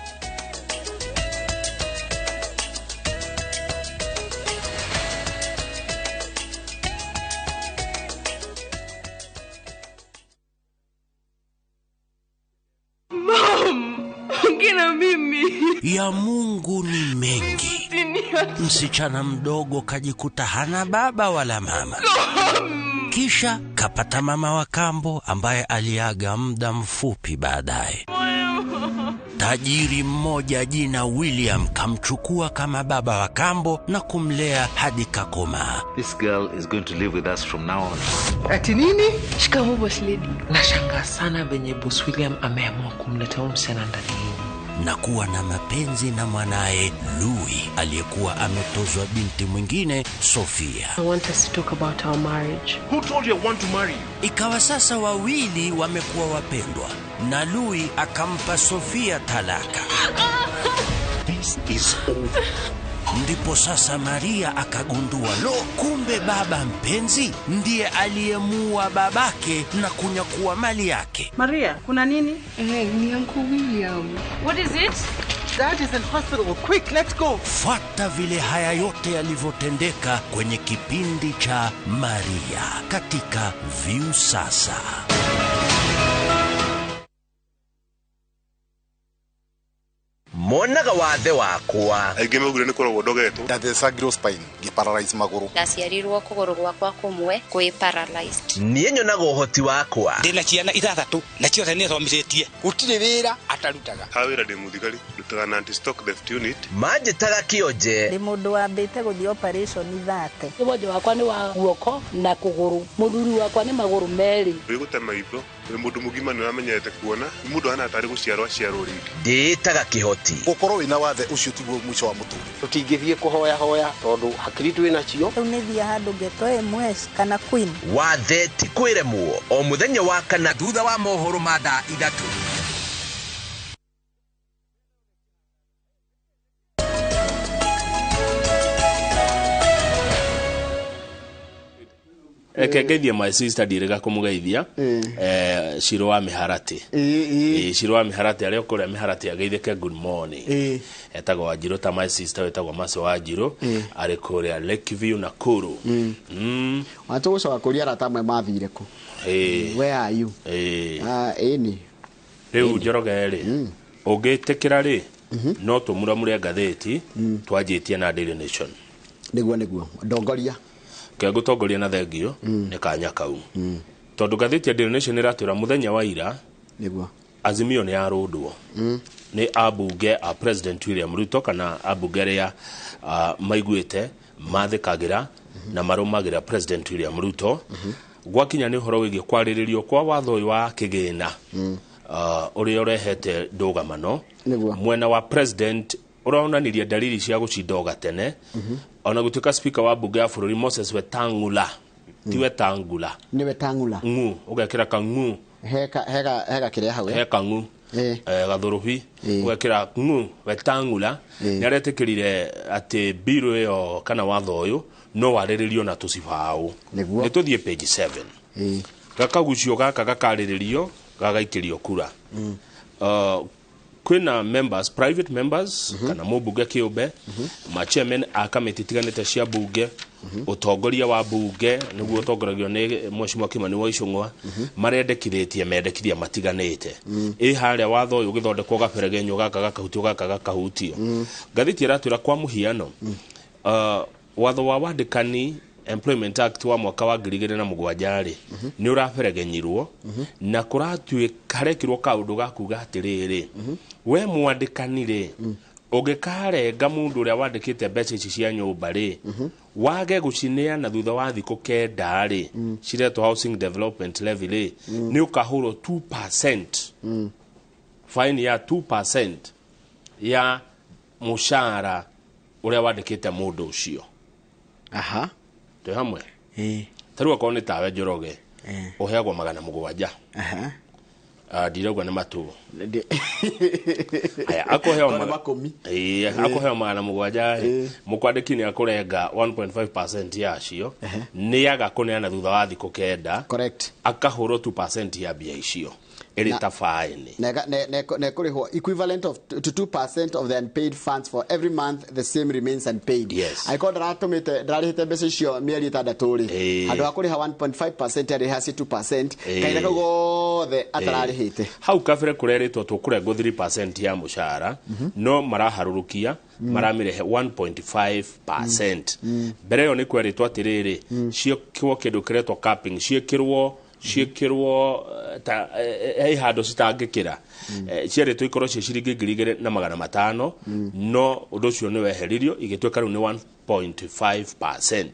ya Mungu ni mengi. Msichana mdogo kajikuta hana baba wala mama. Kisha kapata mama wa kambo ambaye aliaga muda mfupi baadaye. Tajiri mmoja jina William kamchukua kama baba wa kambo na kumlea hadi kakoma. This girl is going to live with us from now on. Ati nini? Shikamoo boss lady. Nashangaa sana venye boss William ameamua kumleta huyu msichana ndani yenu na kuwa na mapenzi na mwanae Louis aliyekuwa ametozwa binti mwingine Sofia. I want us to talk about our marriage. Who told you I want to marry you? Ikawa sasa wawili wamekuwa wapendwa na Louis akampa Sofia talaka. This is over. Ndipo sasa Maria akagundua kumbe baba mpenzi ndiye aliyemua babake na kunyakua mali yake. Maria, kuna nini? Ni Uncle William. What is it? Dad is in hospital. Quick, let's go. Fuata vile haya yote yalivyotendeka kwenye kipindi cha Maria katika View Sasa. Monaga wathe wakwa aingĩ maugire nĩ kũrogwo ndogetwo ndathecagirwo spine ngĩparalyze magũrũ ndaciarirwo kũgũrũ gwakwa kũmwe kwĩ paralyzed niĩ nyonaga ũhoti wakwa ndĩna ciana ithathatũ na ciothe nĩ thomithĩtie gũtirĩ wĩra atarutaga hawira ndi muthigari ndutaga na anti stock theft unit manjitaga kionje Ndi mundu wambite guthi operation 30 Wonje wakwa ni wa guoko na kuguru muthuri wakwa ni maguru meri wigutema ibro mundu mugima ni amenyete kuona mundu ana atari guciarwa ciarwo ringi nditaga kihoti gukorwo wina wathe ucio tiguo mwico wa mutu tutingithie kuhoya hoya tondu hakiri twina cio riu nithia handu ngeto mwes kana queen wathe ti kwiremwo o muthenya wa kana thutha wa mohoro ma thaa 3 Ekegeithia my sister direga kumugeithia Shiro wa Miharati Shiro wa Miharati arĩa kũrĩa Miharati ageithĩke good morning etagwo Wanjiru ta my sister etagwo Maso Wanjiru arĩ kũrĩa Lakeview Nakuru Watugucoka kũria rata amwe mathire ku where are you ĩni rĩu Njoroge rĩ ũngĩtĩkĩra rĩ no tũmuramure ngathĩti twanjĩtie na Daily Nation niguo ndongoria ke gutongoria na thengio ni kanya kau tondu ngathĩti ya Daily Nation iratwira muthenya wa ira niguo Azimio ni yarundwo ni abunge a President William Ruto kana abunge ya maiguite mathikagira na marumagira President William Ruto gwakinya ni horo wigi kwariririo kwa watho wa kigina uri urehete ndugamano mwena wa president uraonanirie dalili cia gucindoga tene ona gutuika speaker wa bunge ya bururi Moses Wetangula ti Wetangula ni Wetangula ugekira kangu heka kiria hawe heka ngu gathuruhi ugekira ngu Wetangula ni aretikirire ati biro yo kana watho uyu no wariririo na tusibao ni tuthie page 7 gakagucio gaka gakariririo gagaikirio kura kwina members private members kana mubunge kiumbe ma chairman a committee tiganite cia bunge utongoria wa bunge niguo utongoragio ni Mheshimiwa Kimani wa Icung'wa marendekithitie mendekithia matiganite haria watho uyu githondekwo gaperegenyo gaka gakahutio gaka gakahutio ngathiti iratwira kwa muhiano watho wa wandikani Employment Act wa mwaka wa 2007 ni uraperegenyirwo na kuratwika harekirwo kaundu gakuga atiriri we mwandikanire ugikarenga mundu uria wandikite mbeca ici cia nyumba ri wage gucinea na thutha wa thiku kenda ri ciretwo housing development levy ri ni ukahurwo 2% fine ya 2% ya mushara uria wandikite mundu ucio aha te hamwe taru akone tawe Njoroge uheagwo 700 ndirauga nĩ matu aya akoheo makumi akoheo 700 mukwandiki ni akurenga 1.5% yacio ni agakuneana thutha wa thiku kenda correct akahurwo 2% ya bia icio erita fine ne kurihwo equivalent of to 2% of the unpaid funds for every month the same remains unpaid I called ratumite ndarihite mbeca icio mieri 6 ri handu akuriha 1.5% ari hasi 2% kaira gothe atararihite hau kabere kureritwo tukurengwo 3% ya mushara no maraharurukia maramirehe 1.5% mbere yo ni kweritwo atiriri ciekwo kindu kiretwo capping ciekirwo ta hando citangikira cieretwo ikorwo cie ciringi 2,500 no undu ucio ni weheririo igitweka riu ni 1.5%.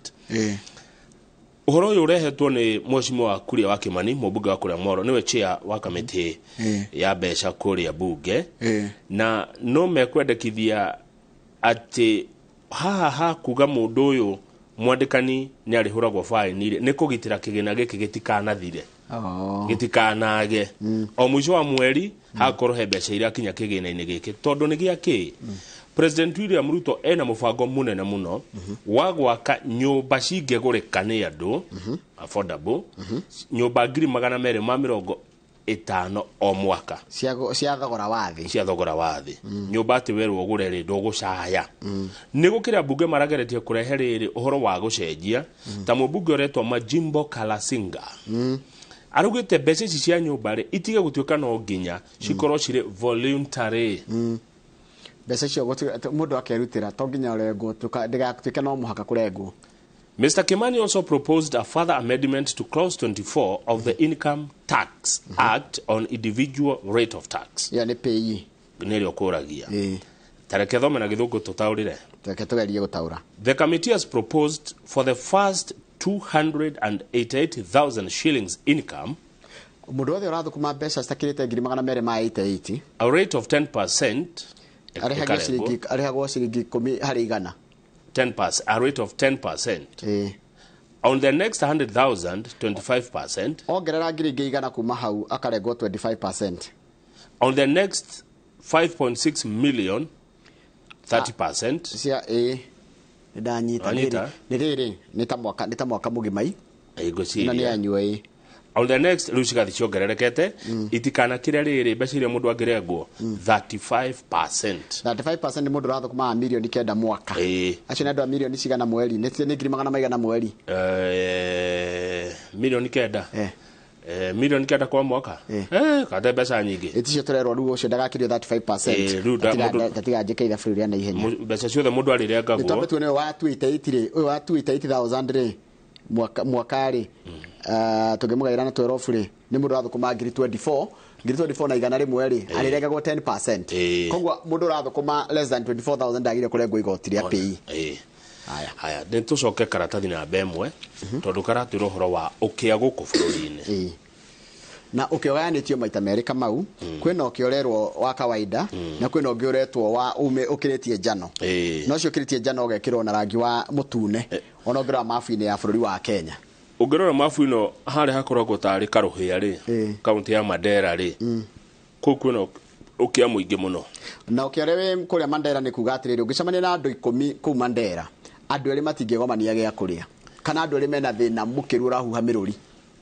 Uhoro uyu urehetwo ni Mheshimiwa Kuria wa Kimani mubunge wa kuria Moro niwe chair wa committee ya mbeca kuria bunge na no mekwendekithia ati haha kuga mundu uyu mwandikani ni arihuragwo fine ni kugitira kigina giki gitikanathire gitikanage o mwisho wa mweri hakorwo he mbeca iria kinya kigina-ini giki tondu ni giaki President William Ruto ena mubango munene muno wa gwaka nyumba cingegurika ni andu affordable nyumba 250 o mwaka cia thogora wathi nyumba ati werwo gure ri ndugucaya ni gukira bunge marageretie kurehe riri uhoro wa gucenjia ta mubunge uretwo Majimbo Kalasinga arugite mbeca ici cia nyumba ri itige gutuika no nginya cikorwo ciri voluntary mbeca icio mundu akerutira to nginya urengwo ndigatuike no muhaka kurengwo Mr. Kimani also proposed a further amendment to Clause 24 of the Income Tax Act on individual rate of tax. Ya ne pay. Nĩrĩo kũragia. Tareke thome na gĩthũngũ tũtaũrĩre. Tareke tũgerie gũtaũra. The committee has proposed for the first 288,000 shillings income mũndũ wothe ũrathũkũma mbeca citakĩrĩte 288 a rate of 10%. Arĩhagwo ciringi 10 harĩ igana. 10%, a rate of 10%. On the next 100,000, 25%. Ongerera ngiringi igana kuma hau akarengwo 25%. On the next 5.6 million, 30%. Cia ndanyita nĩ ta mwaka mũgimai. Igociria. Na nĩ anyua On the next rucigathi ciongererekete itikana kĩrĩa rĩrĩ mbeca iria mũndũ angĩrengwo 35%. 35% nĩ mũndũ ũrathũkũma milioni 9 mwaka. Acio nĩ andũ a milioni cigana mweri? Nĩ 200,000 mweri. Milioni 9. Milioni 9 kwa mwaka. Kate mbeca nyingĩ. Ĩticio tũrerwo rĩu ũcio ndagakĩrio 35%. Gatiganjĩke ithabu rĩrĩa na ihenya. Mbeca ciothe mũndũ arĩrengagwo. Nĩ tondũ tuone wa 288,000 rĩ mwaka rĩ tũngĩmũgaĩra na 12 rĩ nĩ mũndũ ũrathũkũma ngiri 24 na igana rĩmwe rĩ arĩrengagwo 10%. Koguo mũndũ ũrathũkũma less than 24,000 ndagĩrĩire kũrengwo igoti rĩa pay. Haya nĩ tũcoke karatathi namba ĩmwe tondũ karatwĩra ũhoro wa ũkĩa gũkũ bũrũri-inĩ. Na ũkĩa ũgayanĩtio maita merĩ Kamau. Kwĩna ũkĩa ũrerwo wa kawaida na kwĩna ũngĩ ũretwo wa ũkĩrĩtie njano. No ũcio ũkĩrĩtie njano ũgekĩrwo na rangi wa mũtune ona ũngĩrora mabu-inĩ ya bũrũri wa Kenya. Ũngĩrora mabu ĩno harĩa hakoragwo tarĩ Karũhĩa rĩ kaunti ya Mandera rĩ kũu kwĩna ũkĩa mũingĩ mũno. Na ũkĩa ũrĩa kũrĩa Mandera nĩ kuga atĩrĩrĩ ũngĩcemania na andũ 10 kũu Mandera andũ erĩ matingĩgomania gĩa kũrĩa kana andũ erĩ mena thĩna mũkĩru ũrahuha mĩrũri.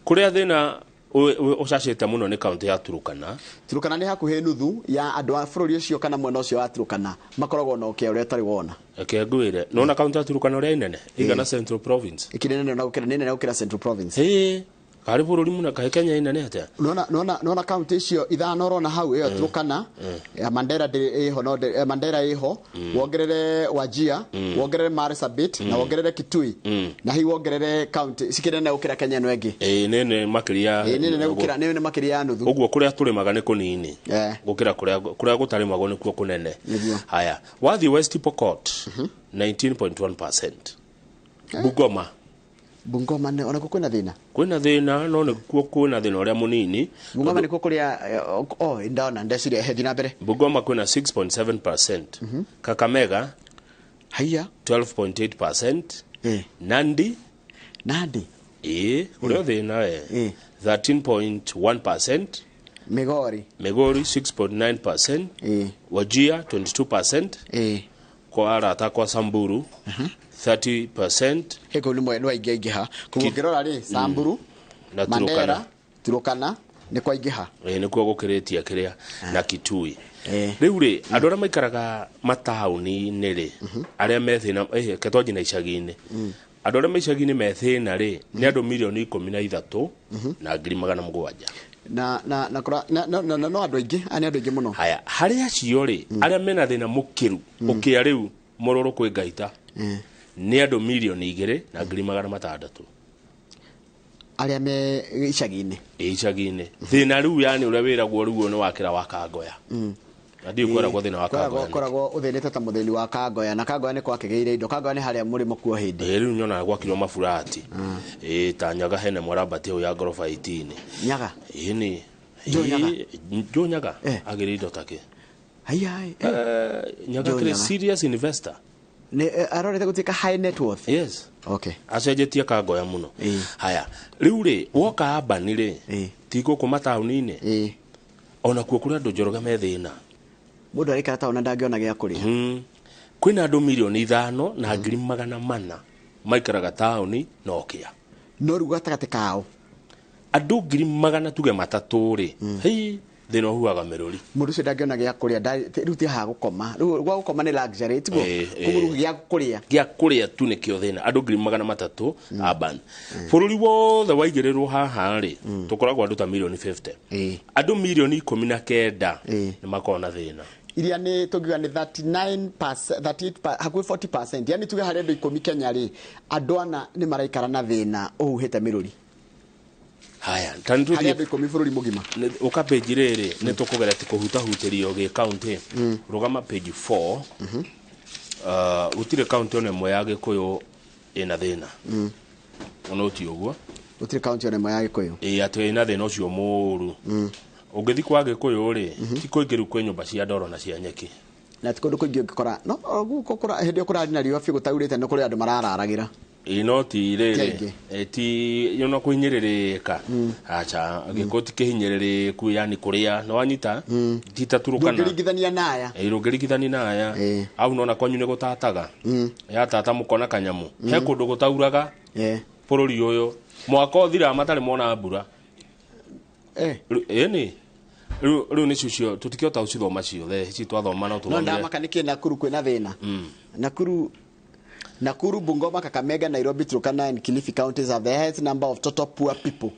Kũrĩa thĩna ũcacĩte mũno nĩ kaunti ya Turukana. Turukana nĩ hakuhĩ nuthu ya andũ a bũrũri ũcio kana mwena ũcio wa Turukana makoragwo na ũkĩa ũrĩa ũtarĩ wona. Ngwĩre nona kaunti ya Turukana ũrĩa inene igana Central Province. Ikinene na gũkĩra Central Province. Harĩ bũrũri mũna kaĩ Kenya inene atĩa. Nona kaunti icio ithano ũrona hau ĩyo Turukana Mandera ĩho no Mandera ĩho wongerere Wajir wongerere Marsabit na wongerere Kitui na hihi wongerere kaunti cikĩnene gũkĩra Kenya ĩno ĩngĩ. Nene makĩria. Nene makĩria nuthu. Ũguo kũrĩa tũrĩmaga nĩ kũnini gũkĩra kũrĩa gũtarĩmagwo nĩkuo kũnene. Haya wathiĩ West Pokot 19.1%. Bungoma nĩ ona kwĩna thĩna. Kwĩna thĩna no nĩkuo kwĩna thĩna ũrĩa mũnini. Bungoma nĩkuo kũrĩa ndona ndeciria hethi na mbere. Bungoma kwĩna 6.7%. Kakamega 12.8%. Nandi ũrĩa thĩna 13.1%. Migori 6.9%. Wajir 22%. Kwa arata kwa Samburu 30%. Heko ni mwe waingĩha kũngĩrora rĩ Samburu na Mandera Turukana nĩ kwa ingĩha nĩ kuo gũkĩrĩtia kĩrĩa na Kitui. Rĩu rĩ andũ arĩa maikaraga mataũni-inĩ rĩ arĩa methĩna ketwanji na icagi-inĩ andũ arĩa maicagi-inĩ methĩna rĩ nĩ andũ milioni 13 na 700,000 na no andũ aingĩ ani andũ aingĩ mũno. Haya harĩa acio rĩ arĩa mena thĩna mũkĩru ũkĩa rĩu mũrũrũ kwĩ ngaita nĩ andũ milioni 2,600,000 arĩa me icagi-inĩ. Icagi-inĩ thĩna rĩu yani ũrĩa wĩragwo rĩu nĩ wakĩra wa Kangoya. Ndio kwĩragwo thĩna wa Kangoya. Koragwo ũthĩnĩte ta mũthĩni wa Kangoya na Kangoya nĩ kwakĩgĩire indo. Kangoya nĩ harĩa mũrĩmo kuo hĩndĩ. Rĩu nyona gwakirwo mafurati. Ta Nyaga hene mwarambati ũyũ ya ngorofa 18. Nyaga. Ni Jo Nyaga agĩrĩ indo take. Nyaga kĩrĩ serious investor. Arorete gũtuĩka high net worth. Yes. Okay. Acenjetie Kangoya mũno. Haya rĩu rĩ woka Abani rĩ ti gũkũ mataũni-inĩ ona kuo kũrĩ andũ njoroge me thĩna. Mũndũ arĩ karata ona ndangĩona gĩa kũrĩa. Kwĩna andũ milioni 5 na 400,000 maikaraga taũni na ũkĩa. No rĩu gatagatĩ kao andũ 300,000 tuge matatũ rĩ thĩna ũhuaga mĩrũri. Mũndũ ũcio ndangĩona gĩa kũrĩa rĩu ti ha gũkoma. Rĩu gwa gũkoma nĩ luxury tiguo. Kũgũrũ gĩa kũrĩa tu nĩkĩo thĩna andũ 300,000 Abani. Bũrũri wothe waigĩrĩrwo haha rĩ tũkoragwo andũ ta milioni 50. Andũ milioni 19 nĩ makona thĩna. iria ni tugiga ni 38% hakuhi 40%, yani tuge hari andu 10 Kenya ri andu ana ni maraikara na thina uhuhite miruri. Haya, tantu hari andu 10 bururi mugima uka page riri ni tukugera ti kuhuta hutirio ge county rugama page 4 utire county one mwe ya Gikuyu ina thina ono ti uguo utire county one mwe ya Gikuyu ati ina thina ucio muru ugithi kwa Gikuyu ri ti kuingiru kwe nyumba cia ndoro na cia nyeki na ti kundu kuingi ukora no guko kora hindi ukora na rio fi gutaurite no kuri andu marararagira inoti riri ti yona kuhinyiririka acha Gikuyu kihinyiririku yani kuria no anyita titaturukana ndungirigithania naya irungirigithani naya au nona kwanyu ne gutataga ya tata mukona kanyamu he kundu gutauraga bururi uyu mwaka uthira matari mona mbura ni riu ni cucio tutikihota ucithoma ciothe ci twathoma no tuthomire no ndamakaniki Nakuru kwina thina Nakuru, Bungoma, Kakamega, Nairobi, Turkana and Kilifi counties have the highest number of total poor people.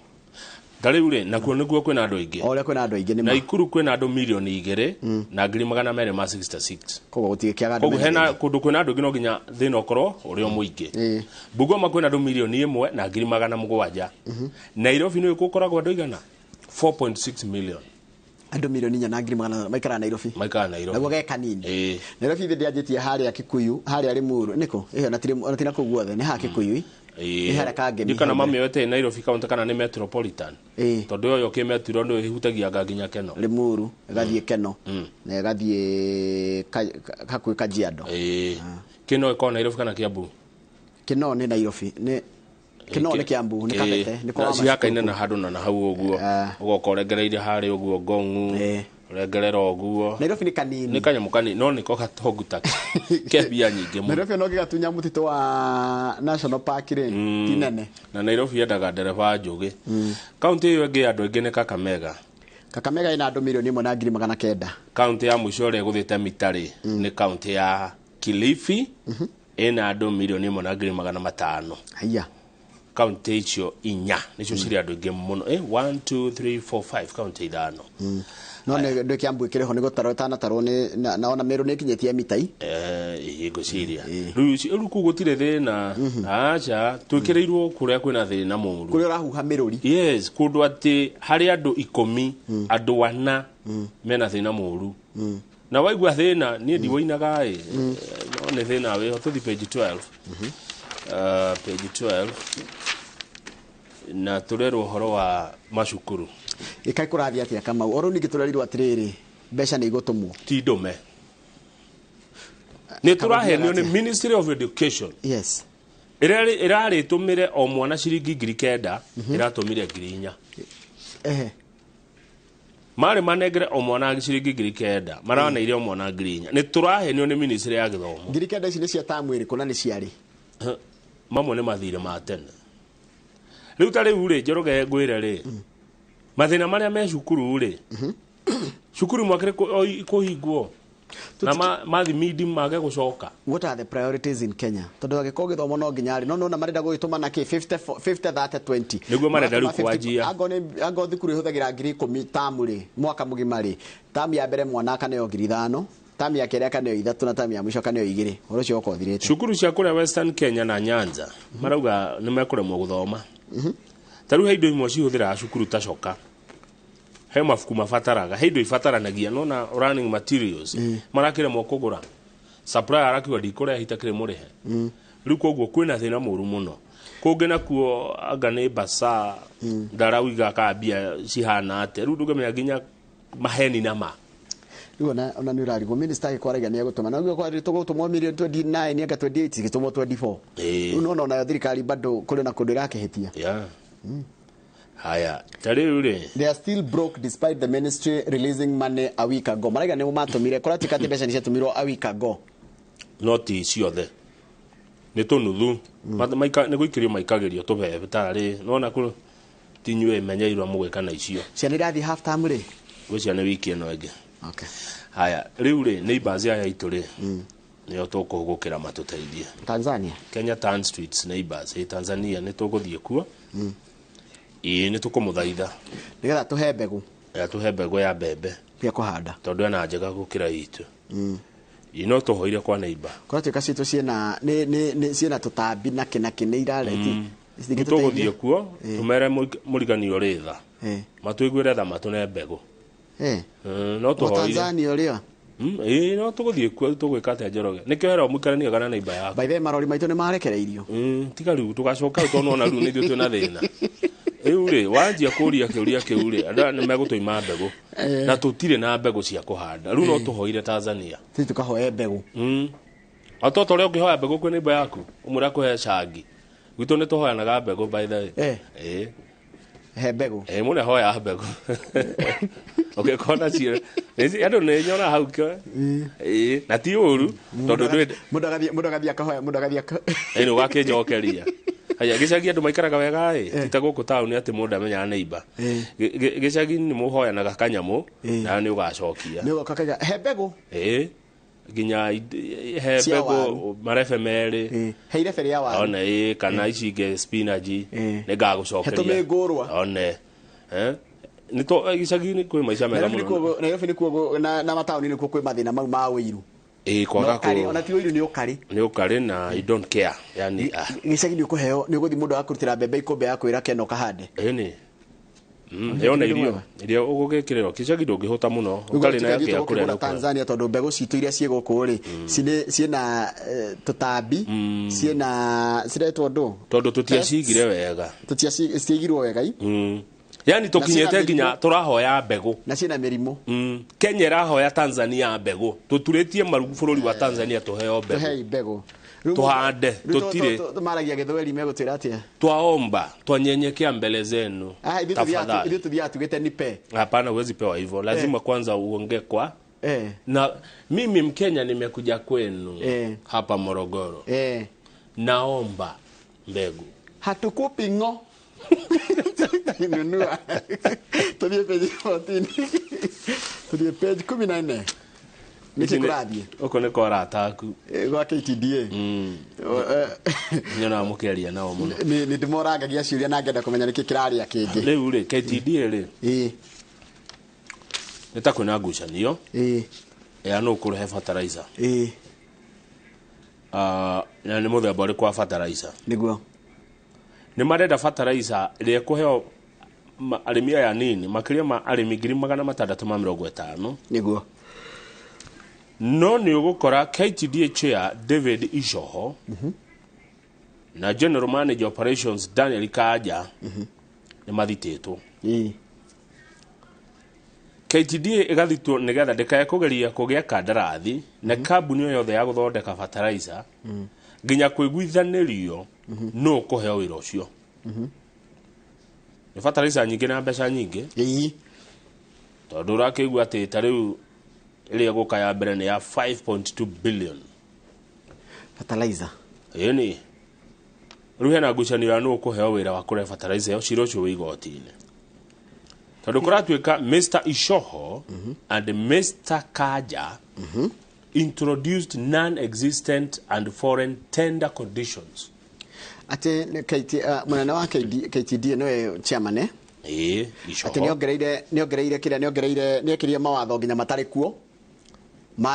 Daliure nakuo niguo kwina andu aingi. Ole kwina andu aingi ni ma. Naikuru kwina andu milioni 2 na 266. Kogo gutikiaga andu. Kogo hena kundu kwina andu ngino ginya thina okoro uri muingi. Bungoma kwina andu milioni 1 na 700,000. Nairobi no ikukoragwo andu igana 4.6 million. Andu milioni 4 na 700,000 maikara Nairobi. Maikara Nairobi. Naguo ge kanini. Nairobi thindi anjitie haria Kikuyu, haria Limuru, niko. Na tina kuguothe ni ha Kikuyu. Ihara kage mi. Kana mami yote Nairobi county kana ni metropolitan. Tondu yo ke metro ndo ihutagia gaginya Keno. Limuru, gathie Keno. Na gathie Hakuhi Kajiado. Keno iko Nairobi kana Kiambu. Keno ni Nairobi. Ni Kino ni Kiambu ni Kabete ni kwa ciaka ine na handu na hau uguo ugokorengereire hari uguo Ngongu urengerera uguo Nairobi ni kanini ni kanyamu kanini no niko gatonguta kebia nyingi mu Nairobi no gigatunya mutito wa National Park ri tinene na Nairobi yendaga ndereba njugi county iyo ingi andu ingi ni Kakamega ina andu milioni 1 na 900,000 county ya mwisho ri guthite mitari ni county ya Kilifi ina andu milioni 1 na 500,000 haya county icio inya nicio ciri andu ingi muno 1 2 3 4 5 county ithano no ne ndo Kiambu ikireho ni gutaro tana taro ni naona Meru ni kinyetie mitai igo ciria riu kugutire thina acha twikireirwo kuria kwina thina muru kuria rahuha miruri yes kundu ati hari andu 10 andu 4 mena thina muru na waigua thina ni ndiwoinaga no ne thina we hotuthi page 12 page 12 na turero horo wa macukuru ikai kurathia atia kama oro ningi turarirwo atiriri besha ni igotumwo ti ndome ni turahenio ni Ministry of Education yes irari tumire o mwana ciringi 9,000 iratumire 4,000 mari manegere o mwana ciringi 9,000 marana ile o mwana 4,000 ni turahenio ni Ministry ya Githomo 9,000 ici ni cia tamu iri kuna ni ciari mamwe ni mathire ma tene riu tari ure njoroge ngwire ri mathina maria me cukuru ri cukuru mwakire kuhingwo na mathi midi mage gucoka. What are the priorities in Kenya? Tondu agiko githomo no nginyari no na marenda gugituma na ki 50 30 20 niguo marenda riu kwanjia ago thikuru ihuthagira 10,000 tamu ri mwaka mugima ri tamu ya mbere mwana kana yo 5,000 tamu ya kere kana yo 3 na tamu ya mwisho kana yo 2 oro cio kothirite cukuru cia kuria Western Kenya na Nyanza marauga ni mekuremwo guthoma taru heindo imwe cihuthira cukuru tacoka he mafuku mafataraga heindo ifataranagia nona running materials marakiremwo kugura supplier arakiwa ndikuria hitakire murihe riu koguo kwina thina muru muno kungi nakuo anga ni basa ndarawiga kambia cihana ate riu ndugamenya nginya maheni na ma ona ni urari go minister ikwaraga ni agutuma na kwa rito gutumwa million 29 ni anga 28 gitumwa 24 uno na thirikari bado kuri na kundu rakehitia haya tarire they are still broke despite the ministry releasing money a week ago maraga ni matumire kora tikati besha ni ciatumirwo a week ago noti ciothe ni tunuthu maika ni guikirio maikagirio tubebe tari nona ku tinywe menyeirwa mugweka na icio ciana irathi half time ri gwicia ni wiki eno enge okay haya riu ri neighbors ya ituri niyo tukuhugukira matuteithie Tanzania Kenya Town Streets neighbors Tanzania ni tuguthie kuo ni tukumuthaitha nigetha tuhe mbegu ya tuhe mbegu ya mbembe ya kuhanda tondu ana njega gukira itu ino tuhoire kwa neighbor kwa tuka citu ciena tutambi na kina irareti tuguthie kuo tumere murigani uritha matuigwire tha matune mbegu no tuhoire Tanzania uria no tuguthie kuo tugwika te Njoroge nikio hero mukarania kana neighbor yako by the marori maitu ni marekereirio tiga riu tugacoka tono na riu nithio twina thina uri wanjia kuria kiuria kiuri andu ni megutuima mbegu na tutire na mbegu cia kuhanda riu no tuhoire Tanzania tukahoe mbegu atoto ria ukihoya mbegu kwi neighbor yaku umura kuhe cangi gwitu ni tuhoyanaga mbegu by the way he mbegu mune hoya mbegu okay kona cie andu ni nyona hau ke na ti uru tondu mudagadhia kahoya mudagadhia ino gakinjokeria aya gicagi andu maikaraga wega tita guku town ati mundu amenya neighbor gicagi ni muhoyanaga kanyamu na ni ugacokia ni ukakaga he mbegu ginya he mbegu marefe meri he irefe ria waru ona kana icige spinach ni gagucokeria hetume ngurwa ona ni to gicagi ni kwi maica mega muno Nairobi ni kuo na matauni ni kuo kwi mathina mau ma wiru kwaga ko ona ti wiru ni ukari na I don't care yani gicagi ni ukuheo ni guthi mundu akurutira mbembe ikombe ya kwira keno kahande ni yona irio ugugikiriro gicagi ndungihuta muno ukari na yake ya kuria Tanzania tondu mbegu citu iria cie guku ri ciena tutambi ciena ciretwo ndu tondu tutiacigire wega tutiacigirwo wega yani tukinyete ginya turahoya mbegu na ciena mirimu Kenya irahoya Tanzania mbegu tuturitie marugu bururi wa Tanzania tuheo mbegu tuhande tutire tumaragia githweri megutira atia twaomba twanyenyekea mbele zenu tafadhali ndio tudia tugete nipe hapana uwezi pewa hivyo lazima kwanza uongee kwa na mimi Mkenya nimekuja kwenu hapa Morogoro naomba mbegu hatukupi ngo inunua tubie page 14 tubie page 14 nikurathie uko ni kora ataku gwa KTDA nyona mukeria nao muno ni ndimorangagia ciuria na ngenda kumenya niki kiraria kingi riu ri KTDA ri nita kuna ngucanio ya no kurehe fertilizer na ni muthemba uri kwa fertilizer niguo ni marenda fertilizer ire kuheo arimi aya nini makiria ma arimi 650 niguo no ni ugukora KTDA chair David Ishoho na general manager operations Daniel Kaja ni mathititwo KTDA igathitwo nigetha ndikae kugeria kugia kandarathi na kambuni yothe ya guthondeka fertilizer ginya kwiguithanirio no kuheo wira ucio ni fertilizer nyingi na mbeca nyingi tondu rakigua ati tariu ile guka ya mbere ni ya 5.2 billion fertilizer ni ruhe na ngucanio ya no kuheo wira wa kure fertilizer yo ciro cio igotini tondu kuratuika Mr. Ishoho and Mr. Kaja introduced non-existent and foreign tender conditions ate mwana wa KTDA no chairman Ishoho ate niongereire kira niekirie mawatho nginya matari kuo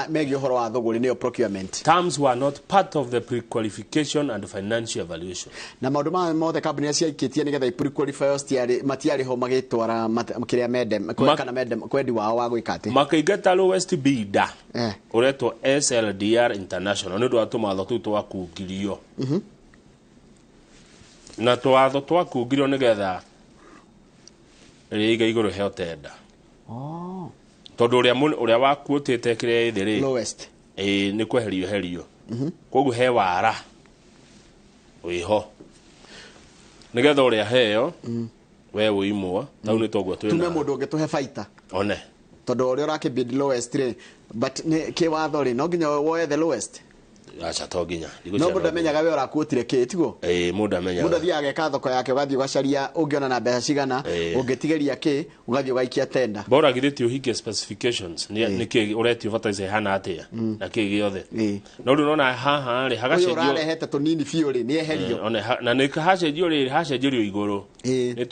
megi uhoro wa thoguri nio procurement terms were not part of the pre-qualification and financial evaluation na maundu ma mothe kambuni cia ikitie nigetha pre-qualify matiari ho magitwara kiria medem kana medem kwendi wao wa gwikate makaigata lowest bidder uretwo SLDR International ni ndo atuma tu twakungirio na twatho twakungirio nigetha riga iguru heo tenda tondu uria wakuotete kiria ithiri lowest ni kweherio koguo he wara wiho nigetha uria heo we uimwa tau ni toguo twina tume mundu ungetuhe faita one tondu uria urakibid lowest ri but ni kiwatho ri no nginya woe the lowest acha to nginya no mundu amenyaga we urakuotire kitiguo mundu amenyaga mundu thiaga ka thoko yake ugathii ugacaria ungiona na mbeca cigana ungitigeria ki ugathii ugaikia tenda bora githiti uhinge specifications ni ki uretio fertilizer hana atia na ki giothe no unaona haha ri hagacenjio urarehete tunini fiu ri ni eherio na ni hacenjio iguru ni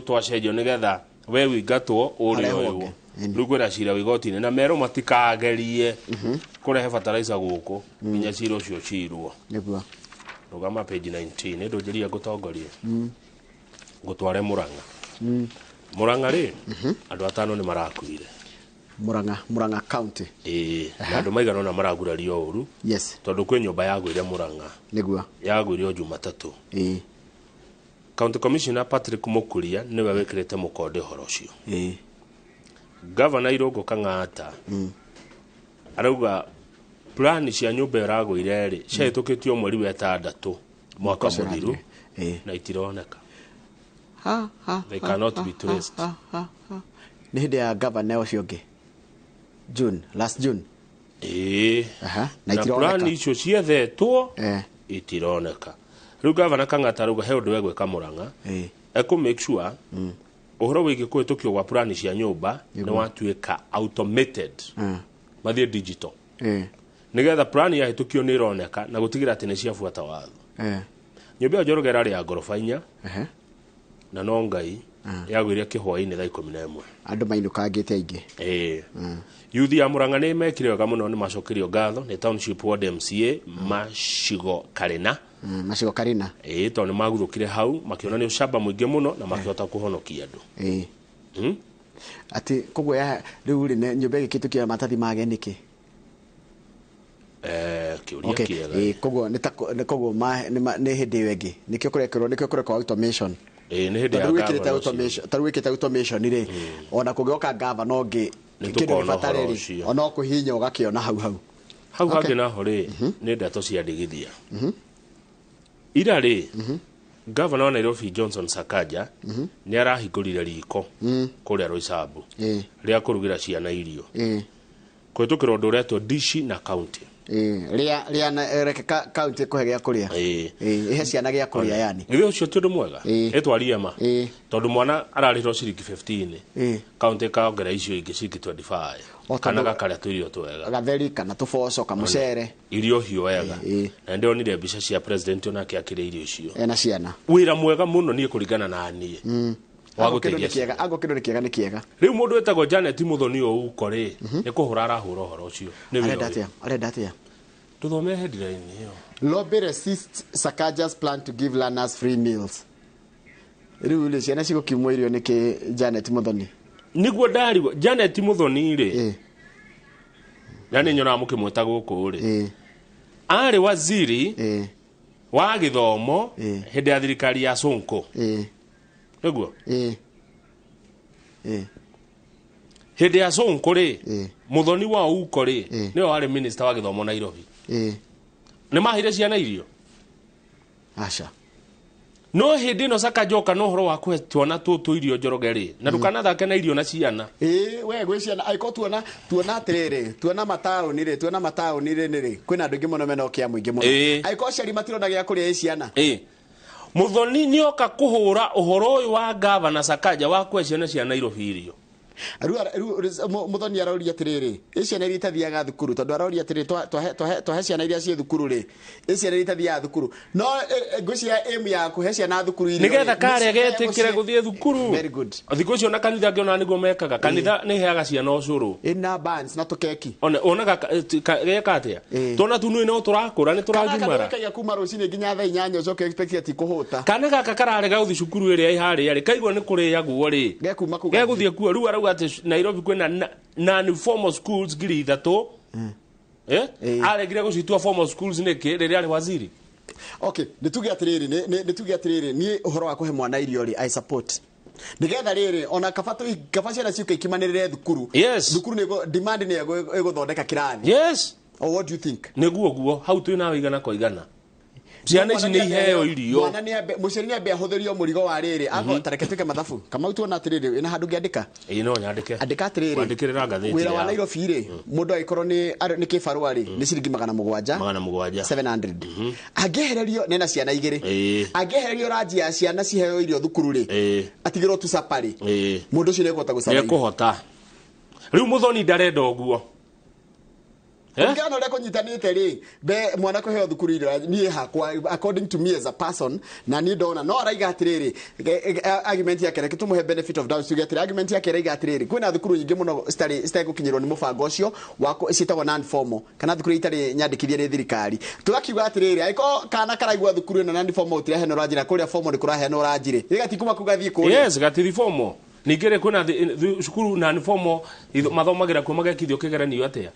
twacenjio nigetha we wigatwo uri uyu riu kwira cira wigotine na mero matikagerie kurehe fertilizer guku nginya cira ucio cirwo niguo rugama page 19 ndunjiria gutongoria gutware Murang'a Murang'a ri andu atano ni marakuire Murang'a county andu maigana na maragurario uru yes tondu kwi nyumba yaguire Murang'a niguo yaguire o Jumatatu County Commissioner Patrick Mukuria niwe wekirite mukonde horo ucio Governor Irungu Kang'ata arauga plan cia nyumba iraguire ri ciahitukitio mweri wa 6 mwaka muthiru na itironeka they cannot be traced ni hindi ya governor ucio ngi last June na plan icio ciethetwo itironeka riu Governor Kang'ata arauga he undu wegwika Murang'a eko make sure uhoro wigi kuhitukio gwa plan cia nyumba ni watuika automated mathie digital nigetha plan ya hitukio ni ironeka na gutigira ati ni ciafuata watho nyumba ya Njoroge rari ya gorofa 4 na no ngai yagwire kihwa-ini thaa 11 andu mainukangite aingi yuthi ya Murang'a ni mekire wega muno ni macokerio ngatho ni township ward MCA Macigo Karina to ni maguthukire hau makiona ni ucamba muingi muno na makihota kuhonokia andu ati kogwo ya riu ri nyumba igikitukio matathi mage niki kiuria kiega kogwo ni hindi wengi nikio kurekerwo automation ni hindi ya automation taruikite automation ri ona kugioka governor ongi kindu gibatariri ona kuhinya ugakiona hau hangi na hori ni ndeto cia ndigithia ira ri Governor wa Nairobi Johnson Sakaja ni arahingurire riko kuria Roysambu ria kurugira ciana irio kwitukira undu uretwo dishi na county ria reka county kuhegia kuria ihe ciana gia kuria yani ndio ucio tundu mwega etwaria ma tondu mwana ararihwo ciringi 15 county kaongera icio ingi ciringi 25 kana gakaria tuirio twega gatheri kana tuboco kamucere irio hiyo wega na ndio nire mbica cia president onake akire irio icio ena ciana wira mwega muno nie kuringana na anie waguteithia kiega kindu ni kiega riu mundu etagwo Janet Muthoni o uko ri ni kuhura arahura horo ucio ni arenda atia tuthome headline hiyo lobby resists Sakaja's plan to give learners free meals riu le ciana cigukimwo irio niki Janet Muthoni niguo ndarigo Janet Muthoni ri yani nyona mukimweta guku ri ari waziri wa githomo hindi ya thirikari ya Sonko niguo hindi ya Sonko ri Muthoni wa uko ri niwe ari minister wa githomo Nairobi ni mahire ciana irio acha no hindi no Sakajoka no horo wa kwetwana tutu irio Njoroge ri na dukana thake na irio na ciana we gwe ciana aiko tuona atiriri tuona mataoni ri ni ri kwina andu ingi muno mena okia muingi muno aiko ciari matirona gia kuria ciana Muthoni ni oka kuhura uhoro uyu wa Governor Sakaja wa kweciana cia Nairobi irio Muthoni aroria atiriri ciana iria itathiaga thukuru tondu aroria atiriri twahe ciana iria cie thukuru ri ciana iria itathiaga thukuru no ngwiciria aim ya kuhe ciana thukuru irio nigetha kare getikire guthie thukuru very good thikũ icio na kanitha ngiona niguo mekaga kanitha ni heaga ciana ucuru ina bands na tukeki ona geka atia tona tunu ino turakura ni turagimara kana kuma Rũciinĩ nginya thaa 8 ucoke expect ati kuhuta kana gaka kararega uthi cukuru iria ihari ari kaigwa ni kuriagwo ri geguthie kuo riu arauga ati Nairobi kwina non-formal schools ngiri 3 aregire gucitua formal schools niki riria ari waziri okay nituge atiriri ni uhoro wa kuhe mwana irio ri I support nigetha riri ona kabaciana ciuka ikimanirire thukuru thukuru ni demand ni eguthondeka kirathi or what do you think niguo hau twina wigana kwa igana ciana ici ni iheo irio mwana ni muceri ni ambe ahuthirio murigo wa riri tareke tuke mathabu kama utuona atiriri ina handu ngiandika no nyandike andika atiriri wandikirira ngatheti wira wa Nairobi ri mundu aikorwo ni kibarua ri ni ciringi 700 700 angehererio nena ciana igiri angehererio rangi ya ciana ciheo irio thukuru ri atigirwo tu sapari mundu ucio ni kuhota gucaba ni kuhota riu Muthoni ndarenda uguo Ngano le kunyitanite ri be mwana ko heo thukuru ira ni hakwa according to me as a person na ni ndona no araiga atiriri argument yake reke tumuhe benefit of doubt tugetire argument yake raiga atiriri kwina thukuru nyingi muno stay gukinyirwo ni mubango ucio wako citagwo non formal kana thukuru itari nyandikithie ni thirikari tugakiuga atiriri aiko kana karaigwa thukuru na non formal utire heno rajira kuria formal ni kura heno rajire igatikuma kugathie kuria yes gatiri formal ningere kwina cukuru non formal mathomagira ku magekithio kigeranio atia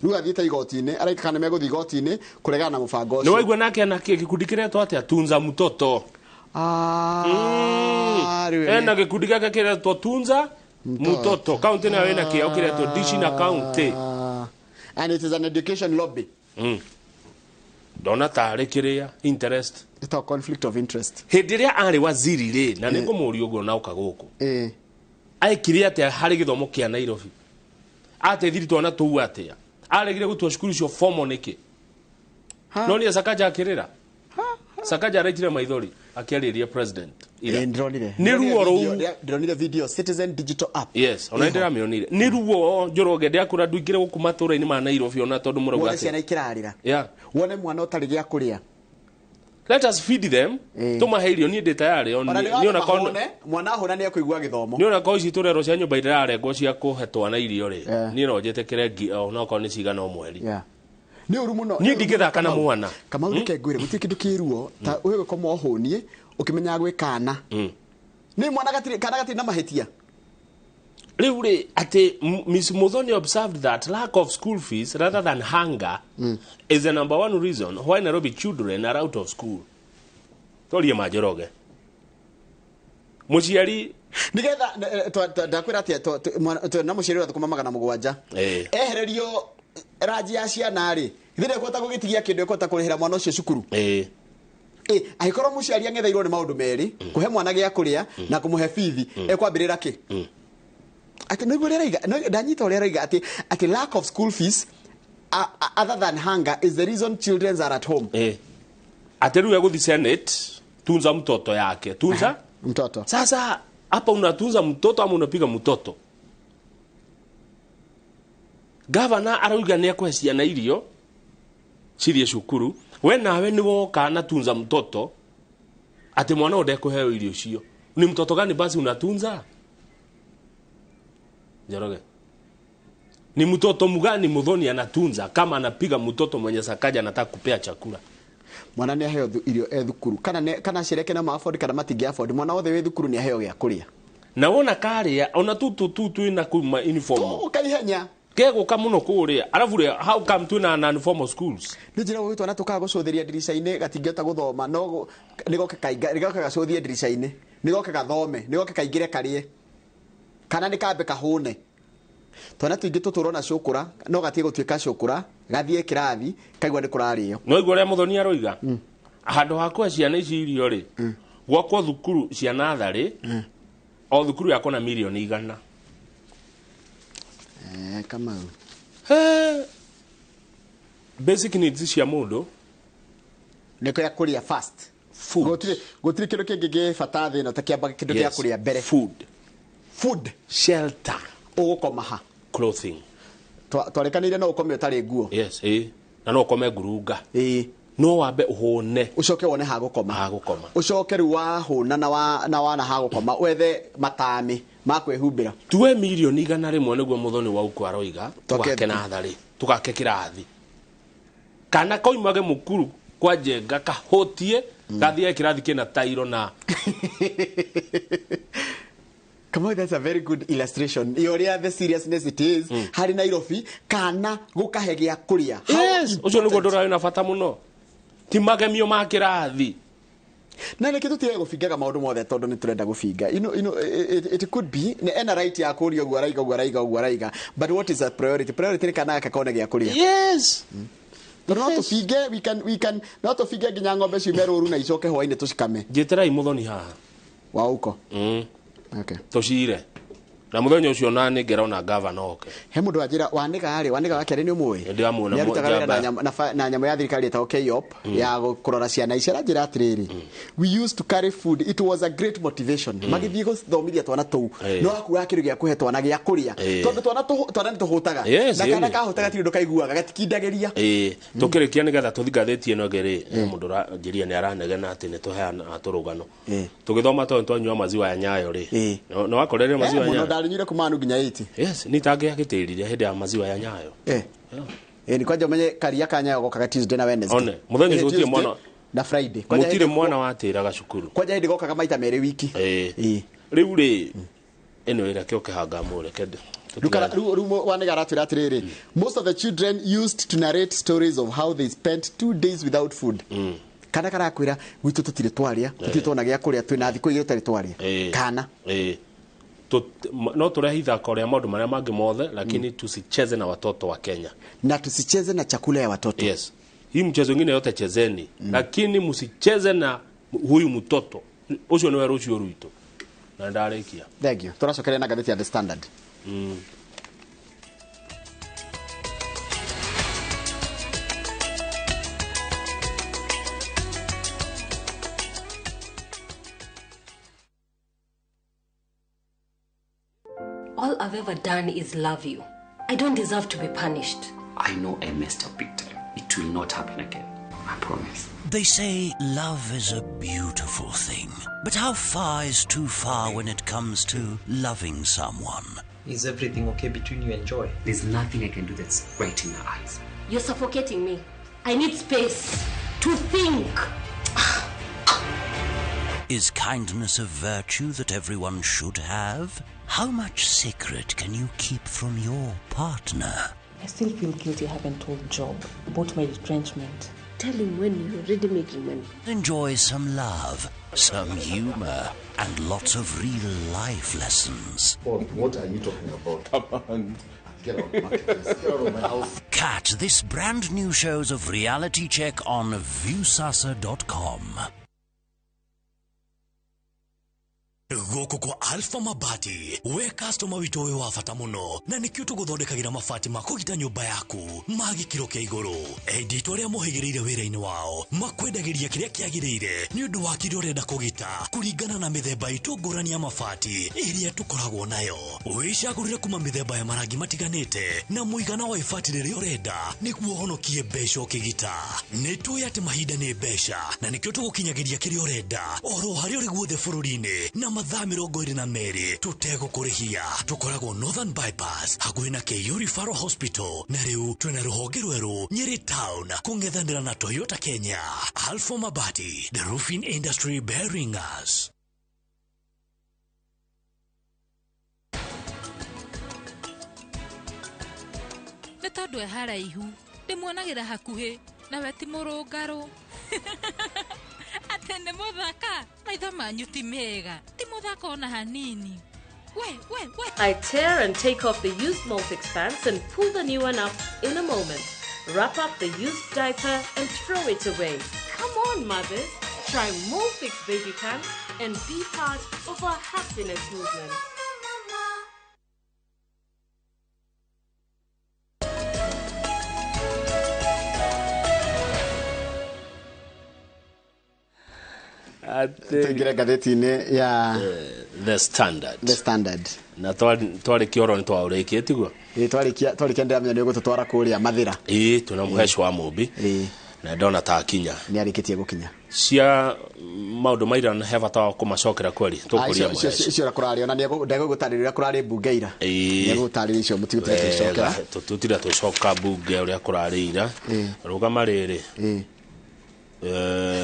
Rĩu athiĩte igoti-inĩ araikana megũthiĩ igoti-inĩ kũregana na mũbango ũcio. Nĩ waigua nake na gĩkundi kĩretwo atĩa tunza mtoto. Ena gĩkundi gĩake kĩretwo tunza mtoto. Kaunti nayo ĩna kĩao kĩretwo Dishina County. And it is an education lobby. Ndona tarĩ kĩrĩa interest. It's a conflict of interest. Hĩndĩ ĩrĩa arĩ waziri rĩ na nĩngũmũũria ũguo na ũka gũkũ. Aikire atĩa harĩ gĩthomo kĩa Nairobi? Ateithirie na tũu atĩa? Aregire gutua cukuru cio formal niki no ni Sakaja akirira Sakaja arekire maithori akiariria president ndronire ni ruo ro ndronire video Citizen digital app yes ona ndira mionire ni ruo njoroge ndiakura ndwikire gukuma tura-ini ma Nairobi ona tondu murauga ati wone ikirarira wone mwana utari gya kuria let us feed them tumaheirio ni ndi tayari ni ona kono mwana hona ni akuigua githomo ni ona koici turero cia nyumba irarengo cia kuhetwa na irio ri ni no njetekere ona kono ni cigana omweri ni uru muno ni ndigithaka na mwana kama urike ngwire gutie kindu kiruo ta wewe koma ohonie ukimenya gwe kana ni mwana gatiri na mahetia Really, Miss Muthoni observed that lack of school fees rather than hunger is the number one reason why Nairobi children are out of school. Tolie majoroge. Muciari nigetha ndakwira ati na muciari wathukuma magana mugwanja ehererio raji ya ciana ri thire kwota gugitigia kindu kwota kurihira mwana ucio cukuru ahikorwo muciari angetheirwo ni maundu meri kuhe mwana gya kuria na kumuhe fithi ekwambirira ki ati no igorera no danyita orera iga ati lack of school fees other than hunger is the reason children are at home ati ruya guthi Senate tunza mtoto yake tunza mtoto sasa hapa unatunza mtoto ama unapiga mtoto gavana arauga ni akwehcia na irio cirie cukuru we nawe ni woka na tunza mtoto ati mwana ode kuheo irio cio ni mtoto gani basi unatunza Njoroge ni mtoto mgani Muthoni anatunza kama anapiga mtoto mwenye Sakaja anataka kupea chakula mwana ni aheo irio thukuru kana cireke na afford kana matingi afford mwana wothe we thukuru ni aheo gya kuria na wona karia ona tutu ina kuma uniform kaihenya kego kamuno kuria arafu how come to na non-formal schools ni njira gwitwa na tukaga gucuthiria dirisha-ini gatingeta guthoma no nigoke gacuthie dirisha-ini nigoke gathome nigoke kaingire karie kana nikambe kahune twana tuingi tuturona cukura no gatie gutuika cukura gathie kirathi kaigwa ni kurario no igore Muthoni aroiga handu hakwa ciana ici irio ri gwakwa thukuru cia nathari o thukuru yakwa na milioni 100 kama basic needs cia mundu niko ya kuria fast gotire kindu kingi gibata thina ta kiamba kindu gya kuria mbere food shelter ugukomaha clothing twarekanire no ukome utari nguo yes na no ukome ngurunga no wambe uhone ucoke wone ha gukoma ucoke ru wa huna na wana ha gukoma wethe matami makwehumbira tuwe milioni 100 rimwe niguo Muthoni wa uko aroiga tukake na thari tukake kirathi kana koimage mukuru kwa jenga kahotie gathie kirathi kina tairo na Come on, that's a very good illustration. Yoria the seriousness it is. Hari Nairobi kana gukahe gya kuria. Yes, ucio niguo ndora na bata muno. Ti magemio ma kirathi. Na nä kä tå tige gå bingaga maå ndå mothe tondå nä tå renda gå binga it could be ena right ya kå ria guo araiga but what is the priority nä kana kakone gä a kå ria yes tondå no tå binge no tå binge nginya ng'ombe ciume rå ru na icoke hwainä tå cikame njä terai Muthoni haha wa uko tå cire na muthenya ucio na ni ngerona governor oke he mundu ajira waniga wake ni umwe na nyamo ya thirikari eta okeyop ya kurora ciana icera njira atiriri we used to carry food. It was a great motivation magithii guthomithia twana tu no akuga kiru gia kuhe twana gia kuria tondu twana tuhutaga na kana kahutaga tindu kaiguaga gatikindageria tukirikia ni getha tuthigatheti eno ngeri mundu njiria ni aranegena ati ni tuheana aturugano tugithoma to ntonywa maziwa ya Nyayo ri no wakorere maziwa ya Nyayo nyire kumanu nginya 80 yes ni tangia gitirire hindi ya maziwa ya Nyayo ni kwaje umenye karia ka Nyayo gokaga Tuesday na Wednesday one muthenya ucio mwana na Friday kwaje mutire mwana watiraga cukuru kwaje hindi gokaga maita mere wiki riu ri eno ira kyo kihanga mure kende Rumo wanegara atiriri most of the children used to narrate stories of how they spent 2 days without food kana karakwira gwitu tutire twaria tutitona gya kuria twina thiko igire tutari twaria kana no turehitha korea maundu maria mangi mothe lakini tusicheze na watoto wa Kenya na tusicheze na chakula ya watoto. Yes, hii mchezo mwingine yote chezeni lakini msicheze na huyu mtoto ucio niwe rucio ruito na ndarekia. Thank you. Turacokeria na gatheti ya The Standard. All I've ever done is love you. I don't deserve to be punished. I know I messed up big time. It will not happen again. I promise. They say love is a beautiful thing. But how far is too far when it comes to loving someone? Is everything okay between you and Joy? There's nothing I can do that's right in her eyes. You're suffocating me. I need space to think. Is kindness a virtue that everyone should have? How much secret can you keep from your partner? I still feel guilty I haven't told Job about my retrenchment. Tell him when you're already making money. Enjoy some love, some humor, and lots of real life lessons. What are you talking about? Come on. Get out of my house. Catch this brand new shows of Reality Check on viewsasa.com. Goko kwa Alpha Mabati, we customer wito we wafata muno na nikio tuguthondekagira mabati makugita nyumba yaku magikiro kia iguru edito ria muhigirire wira-ini wao makwendagiria kiria kiagirire ni undu wa kiria urenda kugita kuringana na mithemba itungurani ya mabati iria tukoragwo nayo wicagurire kuma mithemba ya marangi matiganite na muigana wa ibati riria urenda niguo honokie mbeca ukigita nitui ati mahinda ni mbeca na nikio tugukinyagiria kiria urenda oro hari uri guothe bururi-ini na mathaa 22 tutegũkũrĩhia tukoragwo Northern Bypass hakuhĩ na Keio Referral Hospital na rĩu twina rũhonge rwerũ Nyeri Town kũng'ethanĩra na Toyota Kenya. Alpha Mabati, the roofing industry bearing us. Nĩ tondũ haraihu ndĩmuonagira hakuhĩ na we ti mũrũngarũ ate nĩ mũthaka maitho manyu ti mega ti mũthaka ona hanini. I tear and take off the used Molfix pants and pull the new one up in a moment. Wrap up the used diaper and throw it away. Come on, mothers. Try Molfix baby pants and be part of our happiness movement. Tuingira gatheti-ini ya The Standard. Na twari kioro ni twaurikie tiguo. Twari kendera menya ni gututwara kuria Mathira. Tuna muheshi wa Mumbi. Na ndona ta kinya. Ni arikitie gukinya. Cia maundu maira na heva ta kumacokera kweli tukuria muheshi. Cio kurari ona ndego gutaririra kurari bungeira. Ni gutarira icio mutigutire tucokera. Tutira tucoka bunge uria kurarira. Rugama riri.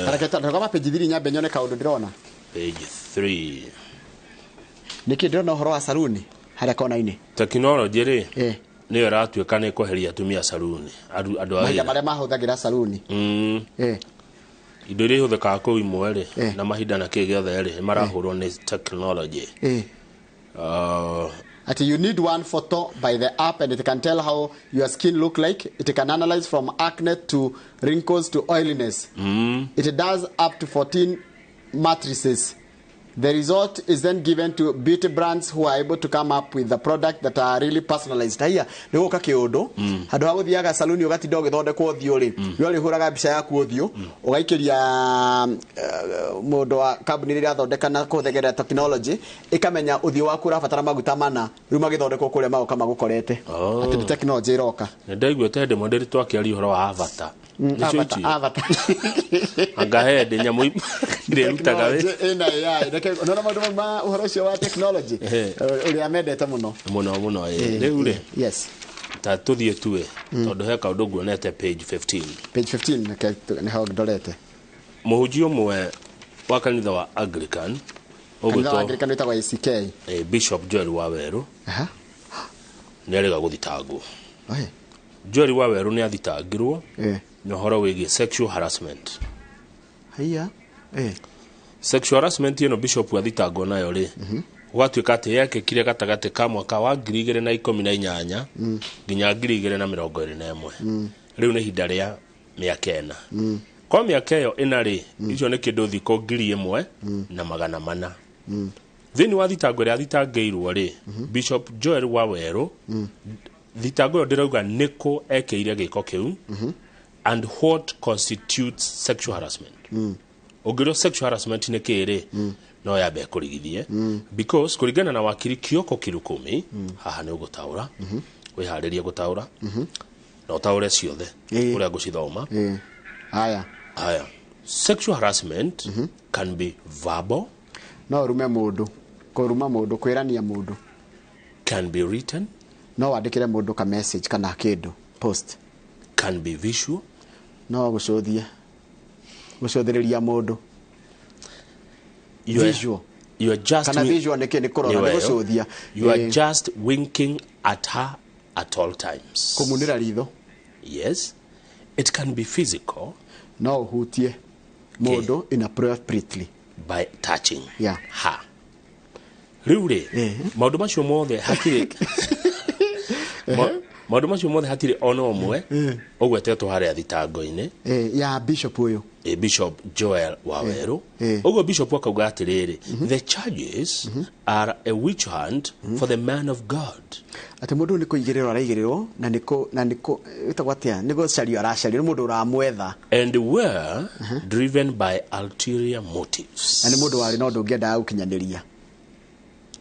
Haraketa kama page 3 nyambe nyone kaundu ndirona page 3 niki ndirona uhoro wa saluni haria kona-ini technology ri niyo ratuika ni kuheria atumia saluni andu aria maria mahuthagira saluni indo iria ihuthikaga kuu imwe ri na mahinda na kä giothe ri marahurwo ni technology you need one photo by the app and it can tell how your skin look like. It can analyze from acne to wrinkles to oiliness. It does up to 14 matrices The result is then given to beauty brands who are able to come up with the product that are really personalized. Haya, ni guka kiundu handu ha guthiaga saluni ugatinda ugithondekwo thio ri yo ri huraga mbica yaku uthio ugaikiria mundu wa company ri athondeka na kuthegerera technology ikamenya uthio waku urabatara maguta mana riu magithondekwo kuria magoka magukorete ati technology iroka ndaigua tende monderi twakiari horo wa avatar avatar angahede nyamu irerutaga we ina ya no maundu ma uhoro ucio wa technology uri amendete muno riu ri yes ta tuthie tuwe tondu he kaundu guonete page 15 ni hao ndorete muhunjio mwe wa kanitha wa Anglican kanitha Anglican witagwo ACK Bishop Joel Waweru ni arega guthitangwo Joel Waweru ni athitangirwo ni horo wigi sexual harassment haya sexual harassment ino Bishop athitangwo nayo ri gwatuika ati yake kire gatagate ka mwaka wa 2018 nginya 2021 riu ni hinda ria miaka ena kwa miaka iyo ina ri icio ni kindu thiko 1,000 na 400 thini wa thitango ria thitangeirwo ri Bishop Joel Waweru thitango yo ndirauga niko ekeire giko kiu and what constitutes sexual harassment ogiro sexual harassment ni kiri no yabe kurigithie because kuringana na wakiri Kioko Kirukumi haha ni ugutaura wiharirie gutaura no taure ciothe uria gucithoma haya sexual harassment can be verbal no rume mundu kuruma mundu kwirania mundu can be written no wandikire mundu ka message kana kindu post can be visual no gucothireria mundu visual you are just kana visual ni kurora ni gucothia you are just winking at her at all times kumunira ritho yes it can be physical no hutie mundu inappropriately by touching her riure maundu macio mothe hakiri maundu macio mothe hatiri ono omwe ogwetetwo haria thitango-ini ya bishop uyu Bishop Joel Waweru ogwo bishop akauga atiriri the charges are a witch hunt for the man of God ati mundu ni kuigirirwo araigirirwo na niko itagwatia niko cario aracario mundu uramwetha and were driven by ulterior motives ani mundu wari no ndungienda gukinyaniria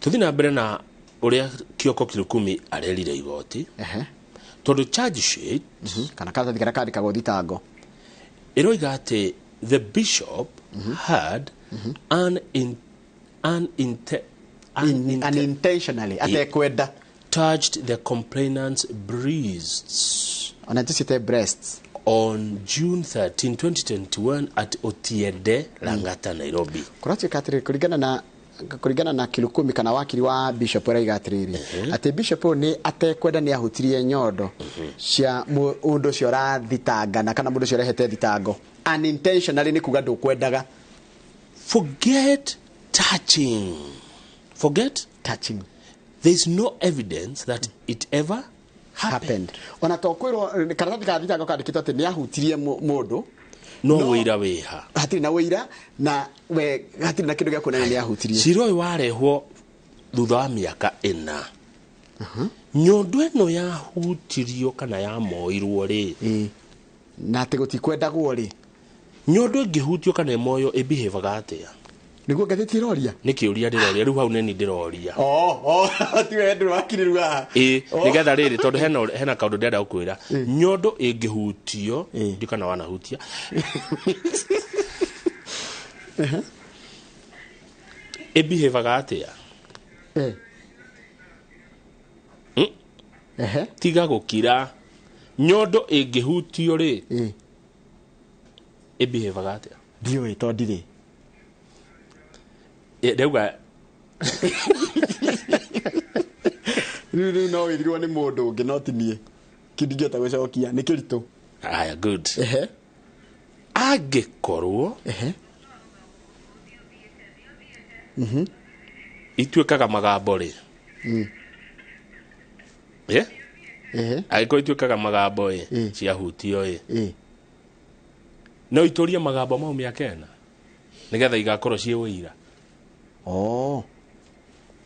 tuthina mbere na uria Kioko Kirukumi arerire igoti tondu charge sheet kana karathi karia kandikagwo thitango iroiga ati the bishop had unintentionally atekwenda touched the complainant's breasts on June 13, 2021 at Otiende, Langata, Nairobi. Kurigana na Kirukumi kana wakiri wa bishop araiga atiriri ati bishop ni atekwenda ni ahutirie nyondo cia mundu cio rathitangana kana mundu cio rehete thitango unintentionally ni kuga ndukwendaga forget touching there is no evidence that it ever happened ona tokwirwo karatathi ka thitango kandikitwo ati ni ahutirie mundu no wira wiha hatiri na wira na we hatiri na kindu gya kuonania ni ahutirie ciro uyu warehwo thutha wa miaka 4 nyondo eno yahutirio kana ya moirwo ri na ati gutikwendagwo ri nyondo ingihutio kana moyo ibehave atia niguo ngathiti iroria nikiuria ndiroria riu hau neni ndiroria ti we ndu wakirirwa nigetha riri tondu hena kaundu ndenda gukwira nyondo ingihutio ndikana wanahutia ibehave atia tiga gukira nyondo ingihutio ri ibehave atia ndiwe tondire ndauga riu no wirirwo ni mundu ungi no tinie kindingeta gucokia ni kirito aya good angikorwo ituikaga magambo ri agiko ituikaga magambo cia hutio no iturie magambo mau miaka ena nigetha igakorwo cie wira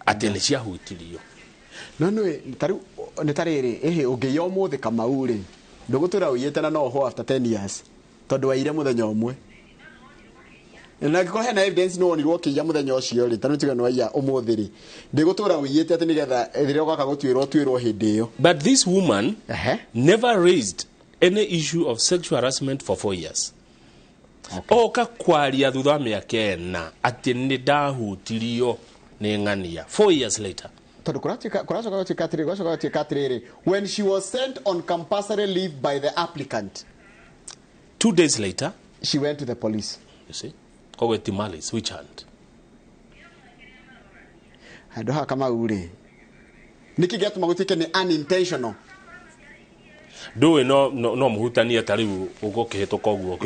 ati ni ciahutirio no nĩ tarĩrĩ ũngĩya ũmũthĩ Kamau rĩ ndũgũtũra ũiyĩte na no ho after 10 years tondũ waire mũthenya ũmwe na ngĩkorwo hena evidence no onirwo ũkĩiya mũthenya ũcio rĩ tondũ tiga no waiya ũmũthĩ rĩ ndĩgũtũra ũiyĩte atĩ nĩgetha rĩrĩa ũgaka gũtuĩrwo hĩndĩ ĩyo. But this woman never raised any issue of sexual harassment for 4 years. Oka kwaria thutha wa mĩaka 4 atĩ nĩ ndahutirio nĩ ng'ania 4 years later. When she was sent on compulsory leave by the applicant 2 days later she went to the police. You see, kogweti malice which hand handũ ha Kamau rĩ niki gĩatũma gũtuĩke nĩ unintentional ndũĩ no mũhutania ta rĩu ũgũkĩhĩtũka ũguo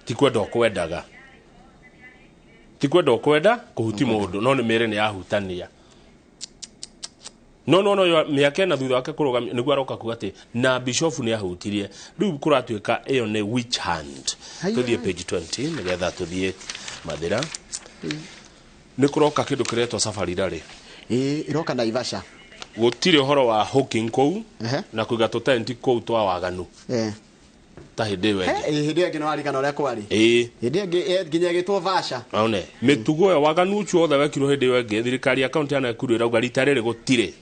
ti kwenda ũkwenda kũhuti mũndũ no nĩ mĩĩrĩ nĩ yahutania no mĩaka 4 thutha wake kũrũgamia nĩguo aroka kuga atĩ na bishop nĩ ahutirie rĩu kũratuĩka ĩyo nĩ witch hand. Tũthiĩ page 20 nĩgetha tũthiĩ mathĩra nĩ kũroka kĩndũ kĩretwo safari rally iroka Naivasha gũtirĩ ũhoro wa hooking kũu na kũiga tũtenti kũu twa waganu ta hĩndĩ ĩyo hĩndĩ ĩngĩ no arigana ũrĩa kwarĩ hĩndĩ ĩngĩ nginya gĩtwo Vasha one mĩtugo ĩyo waganu ũcio othe wekirwo hĩndĩ ĩyo ĩngĩ thirikari ya kaunti ya Nakuru ĩrauga rita rĩrĩ gũtirĩ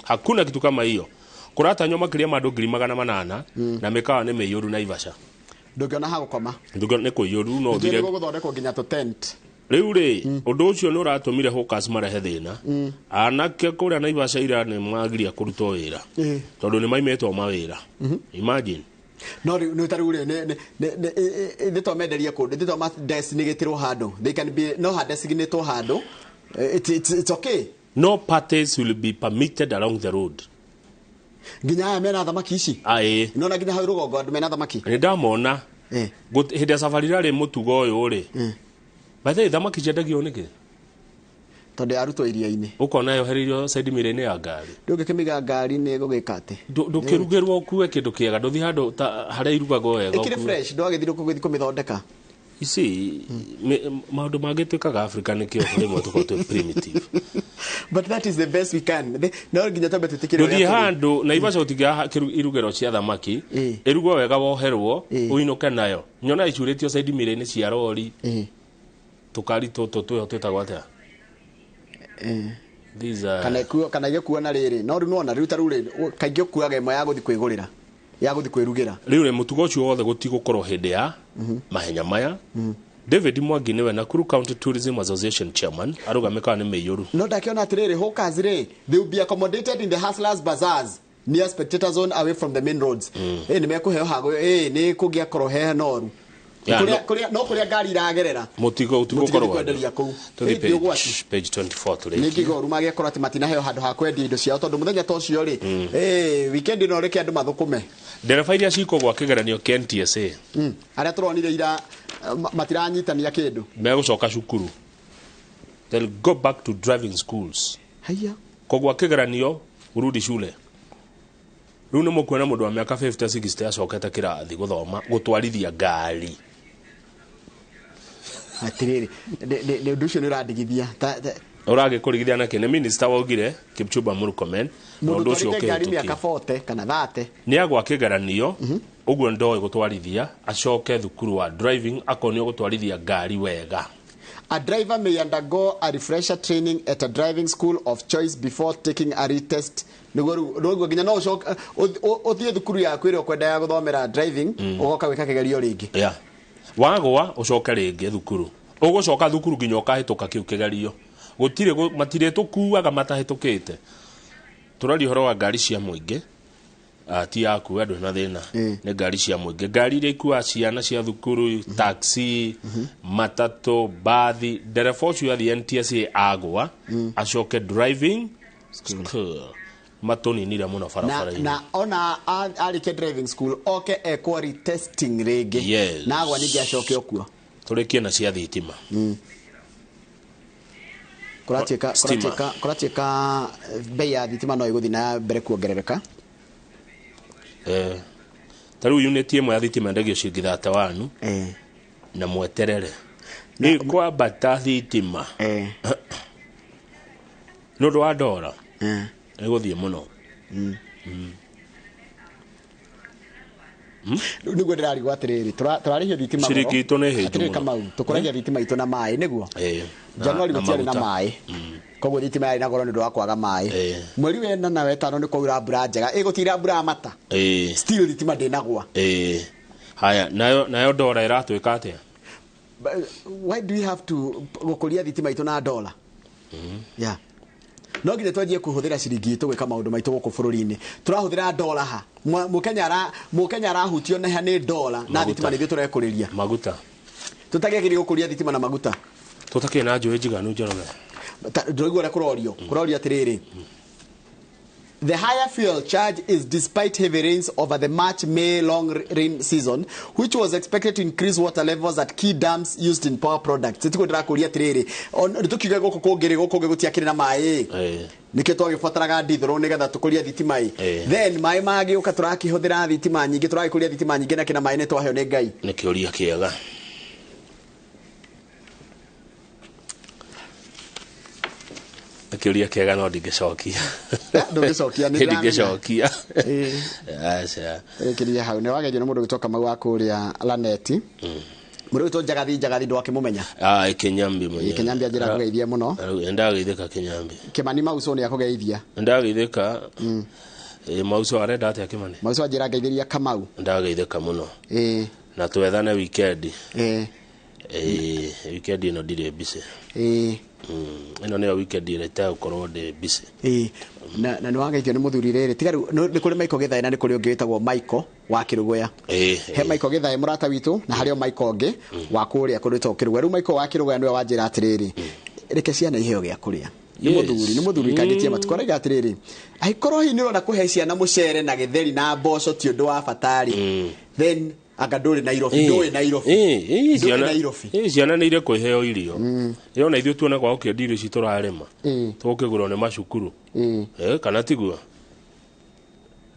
hakuna kitu kama hiyo kũratanywo makĩria ma andũ 800 na mĩkawa nĩ mĩiyũru Naivasha ndũngĩona ha gũkoma nĩ kũiyũru no thire gũthondekwo nginya tũtent rĩu rĩ ũndũ ũcio nĩ ũratũmire hawkers marehe thĩna anake kũrĩa Naivasha ira nĩ magiria kũruta wĩra tondũ nĩ maimĩtwo mawĩra imagine no nĩ taru rĩ nĩ tũmenderie kũndũ nĩ tũma designatewo handũ they can be no ha designated handũ it's okay. No parties will be permitted along the road nginya aya mena thamaki ici no na nginya hau rũgongo andũ mena thamaki nĩ ndamona hĩndĩ ya safari rally mũtugo ũyũ rĩ bathe thamaki ciendagio nĩkĩ tondũ arutwo iria-inĩ ũkona yohereirio side mirror-inĩ ya ngari ndũngĩkĩmiga ngari nĩ gũgĩka atĩ ndũkĩrugĩrwo kuwe kĩndũ kĩega ndũthi handũ harĩa irugagwo wega ĩkĩrĩ fresh ndwagĩthirwo kũmĩthondeka ici maũndũ mangĩtuĩkaga Africa nĩkĩo rĩmwe tũkorwo primitive but that is the best we can no nginya tũmbe tũtikĩrĩ ndũthi handũ Naivasha ũtingĩaga irugĩro cia thamaki ĩrugwo wega woherwo ũinũke nayo nyona icurĩtio side mirror-inĩ cia rori tukari tũtũ twĩtagwo atĩa kana igĩkuo na rĩrĩ no rĩu nona rĩu tarũ rĩ kaingĩ ũkuaga ĩmwe ya gũthi kwĩgũrĩra ya gũthi kwĩrugĩra rĩu rĩ mũtugo ũcio wothe gũtigũkorwo hĩndĩ ya mahenya maya David Mwangi niwe Nakuru County Tourism Association chairman aruga mĩkawa nĩ mĩiyũru no ndakiona atĩrĩrĩ hawkers rĩ they will be accommodated in the hustlers bazaars near spectator zone away from the main roads nĩ mekũheo hago nĩ kũgĩa korohe noru kũrĩa ngari iragerera mũtigo ũtigũkorwo kwenderia kũu page 24 tũrĩ ningĩ goru magĩkorwo atĩ matinaheo handũ ha kwendia indo ciao tondũ mũthenya ta ũcio rĩ weekend ĩno reke andũ mathũkũme ndereba iria cikwo gwa kĩgeranio kĩa NTSA arĩa tũronire ira matiranyitania kĩndũ megũcoka cukuru they'll go back to driving schools haya kogwa kĩgeranio urudi shule rĩu nĩ mũkuona mũndũ wa mĩaka 50-60 acokete kĩrathi gũthoma gũtwarithia ngari atĩrĩrĩ nĩ ũndũ ũcio nĩ ũrandigithia ũragĩkũrigithia na kĩne minister waugire Kipchumba Murkomen na ũndũ ũcio ũkĩhĩtũkia mĩaka 40 kana 30 nĩ agwa kĩgeranio ũguo ndoĩ gũtwarithia acoke thukuru wa driving akonio gũtwarithia ngari wega. A driver may undergo a refresher training at a driving school of choice before taking a retest. Niguo nginya no uthie thukuru ya kwĩrwo kwenda ya gũthomera driving ugoka gwĩka kĩgerio rĩngĩ. Wagwa ucoka rĩngĩ thukuru. Ũgũcoka thukuru nginya ũkahĩtũka kĩu kĩgerio. Gũtirĩ matirĩ tũkuaga matahĩtũkĩte. Tũrari horo wa ngari cia mũingĩ. Ti yaku andũ na thĩna nĩ ngari cia mũingĩ. Ngari iria ikuua ciana cia thukuru, taxi, matatu, bathi, ndereba ũcio athi NTSA agwa acoke driving school. Matuninire mũno barabara-inĩ. Na ona arĩkia driving school oke ekwo retesting rĩngĩ. Na agwa ningĩ acoke okuo. Tũrĩkie na cia thitima. Kũratuĩka bei ya thitima no ĩgũthiĩ na mbere kuongerereka. Taru unit ĩmwe ya thitima ndagio ciringi 31 na mweterere Ni kwa bata thitima. No ndo adora. Egothie muno. Niguo ndirarigwo atiriri turarihio thitima goro ciriki itu ne hitu atiri Kamau tukuragia thitima itu na mai niguo Januari gutiari na mai koguo thitima yari na goro ndu wa kwaga mai mweri wena na wetano ni kwaura mbura njega igutira mbura mata still thitima ndinagwa haya nayo dola iratwika atia why do we have to gukuria thitima itu na dola yeah no gire twajie kuhuthira ciringi itu gwika maundu maitu guku bururi-ini turahuthira dola ha mukenya arahutio na hani dola na thitima ni turekuriria maguta tutagekiri gukuria thitima na maguta tutake na njui njiganu njoroge ndoigwa kurorio atiriri. The higher fuel charge is despite heavy rains over the March-May long rain season, which was expected to increase water levels at key dams used in power products. Tiko ndirakuria atiriri tukiuga guku kungiri guku gutiakire na mai nikio twagibataraga ndithoro nigetha tukuria thitima then mai magi uka turakihuthira thitima nyingi turagikuria thitima nyingi na kina mai ni twaheo ni Ngai nikiuria kiega akiuria kiega no ndingicokia ndungicokia ni ndingicokia kiria hau ne wageje no mundu gitoka mau akuria Laneti mundu gito njagathi ndo akimumenya Kinyambi munye Kinyambi ajira kugeithia muno ndageithika Kinyambi Kimani Mauso ni akugeithia ndageithika Mauso arenda atia Kimani Mauso ajira geithiria Kamau ndageithika muno na twethane weekend weekend ino ndire busy ino ne weekend ile ta ukorwo de busy na ni wageithio ni muthuri riri tigaru ni kuri Michael Githae na ni kuri ungi witagwo Michael wa Kirugoya he Michael Githae murata witu na hario Michael ungi wa kuria kurito Kirugoya ru Michael wa Kirugoya niwe wanjira atiriri reke ciana iheo gya kuria ni muthuri kangitie matukora atiriri aikorwo hiniro na kuhe ciana mucere na githeri na mboco ti undu wa fatari then agadore Nairobi ndoe Nairobi ciana ni ire kuheo irio yo na ithu tuona kwa ukio ndirio citurarema tukigurwo ni macukuru kana tigua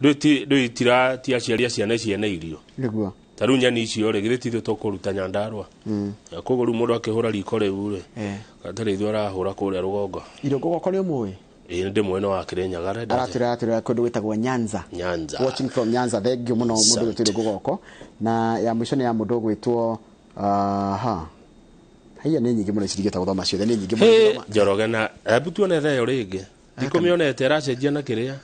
ndwitira ti aciaria ciana ciene irio niguo tarunya ni icio ri gire tithu tukuruta Nyandarua kuguru mundu akihura riko riu ri katari ithu arahura kuria rugongo iro goko ni umwe ndi mweno wa Kirinyaga aratira kundu witagwo Nyanza watching from Nyanza thegio muno mundu tiri gugoko na ya mwisho ni ya mundu gwitwo haiya ni nyingi muno cirigeta guthoma ciothe ni nyingi muno Njoroge na abutu na thayo ringi ndikumionete aracenjia na kiria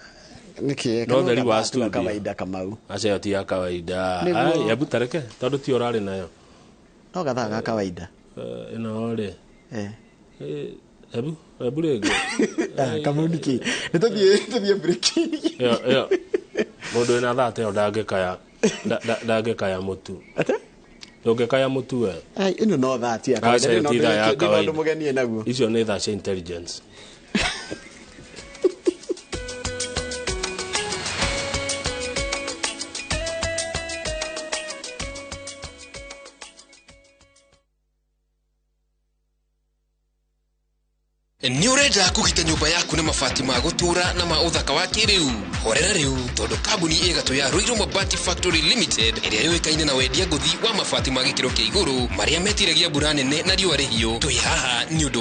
niki no theri wa studio kawaida Kamau acha ti ya kawaida abu tareke tondu ti orari nayo no gathaga kawaida ino ri Abu rege Kamau niki nituthie break yo mundu ina thate ndagekaya mutu ndogekaya mutu we ino no thate ya kawaida no mugenie naguo icio ni tha cia intelligence Ni urenda kugita nyumba yaku na mabati ma gutura na ma uthaka wa kiriu horera riu tondu kambuni igatu ya Ruiru Mabati Factory Limited iria yoikaine na wendia nguthi wa mabati ma gikiro kia iguru maria metiragia mbura nene na riũa rĩhiũ twi haha ni undu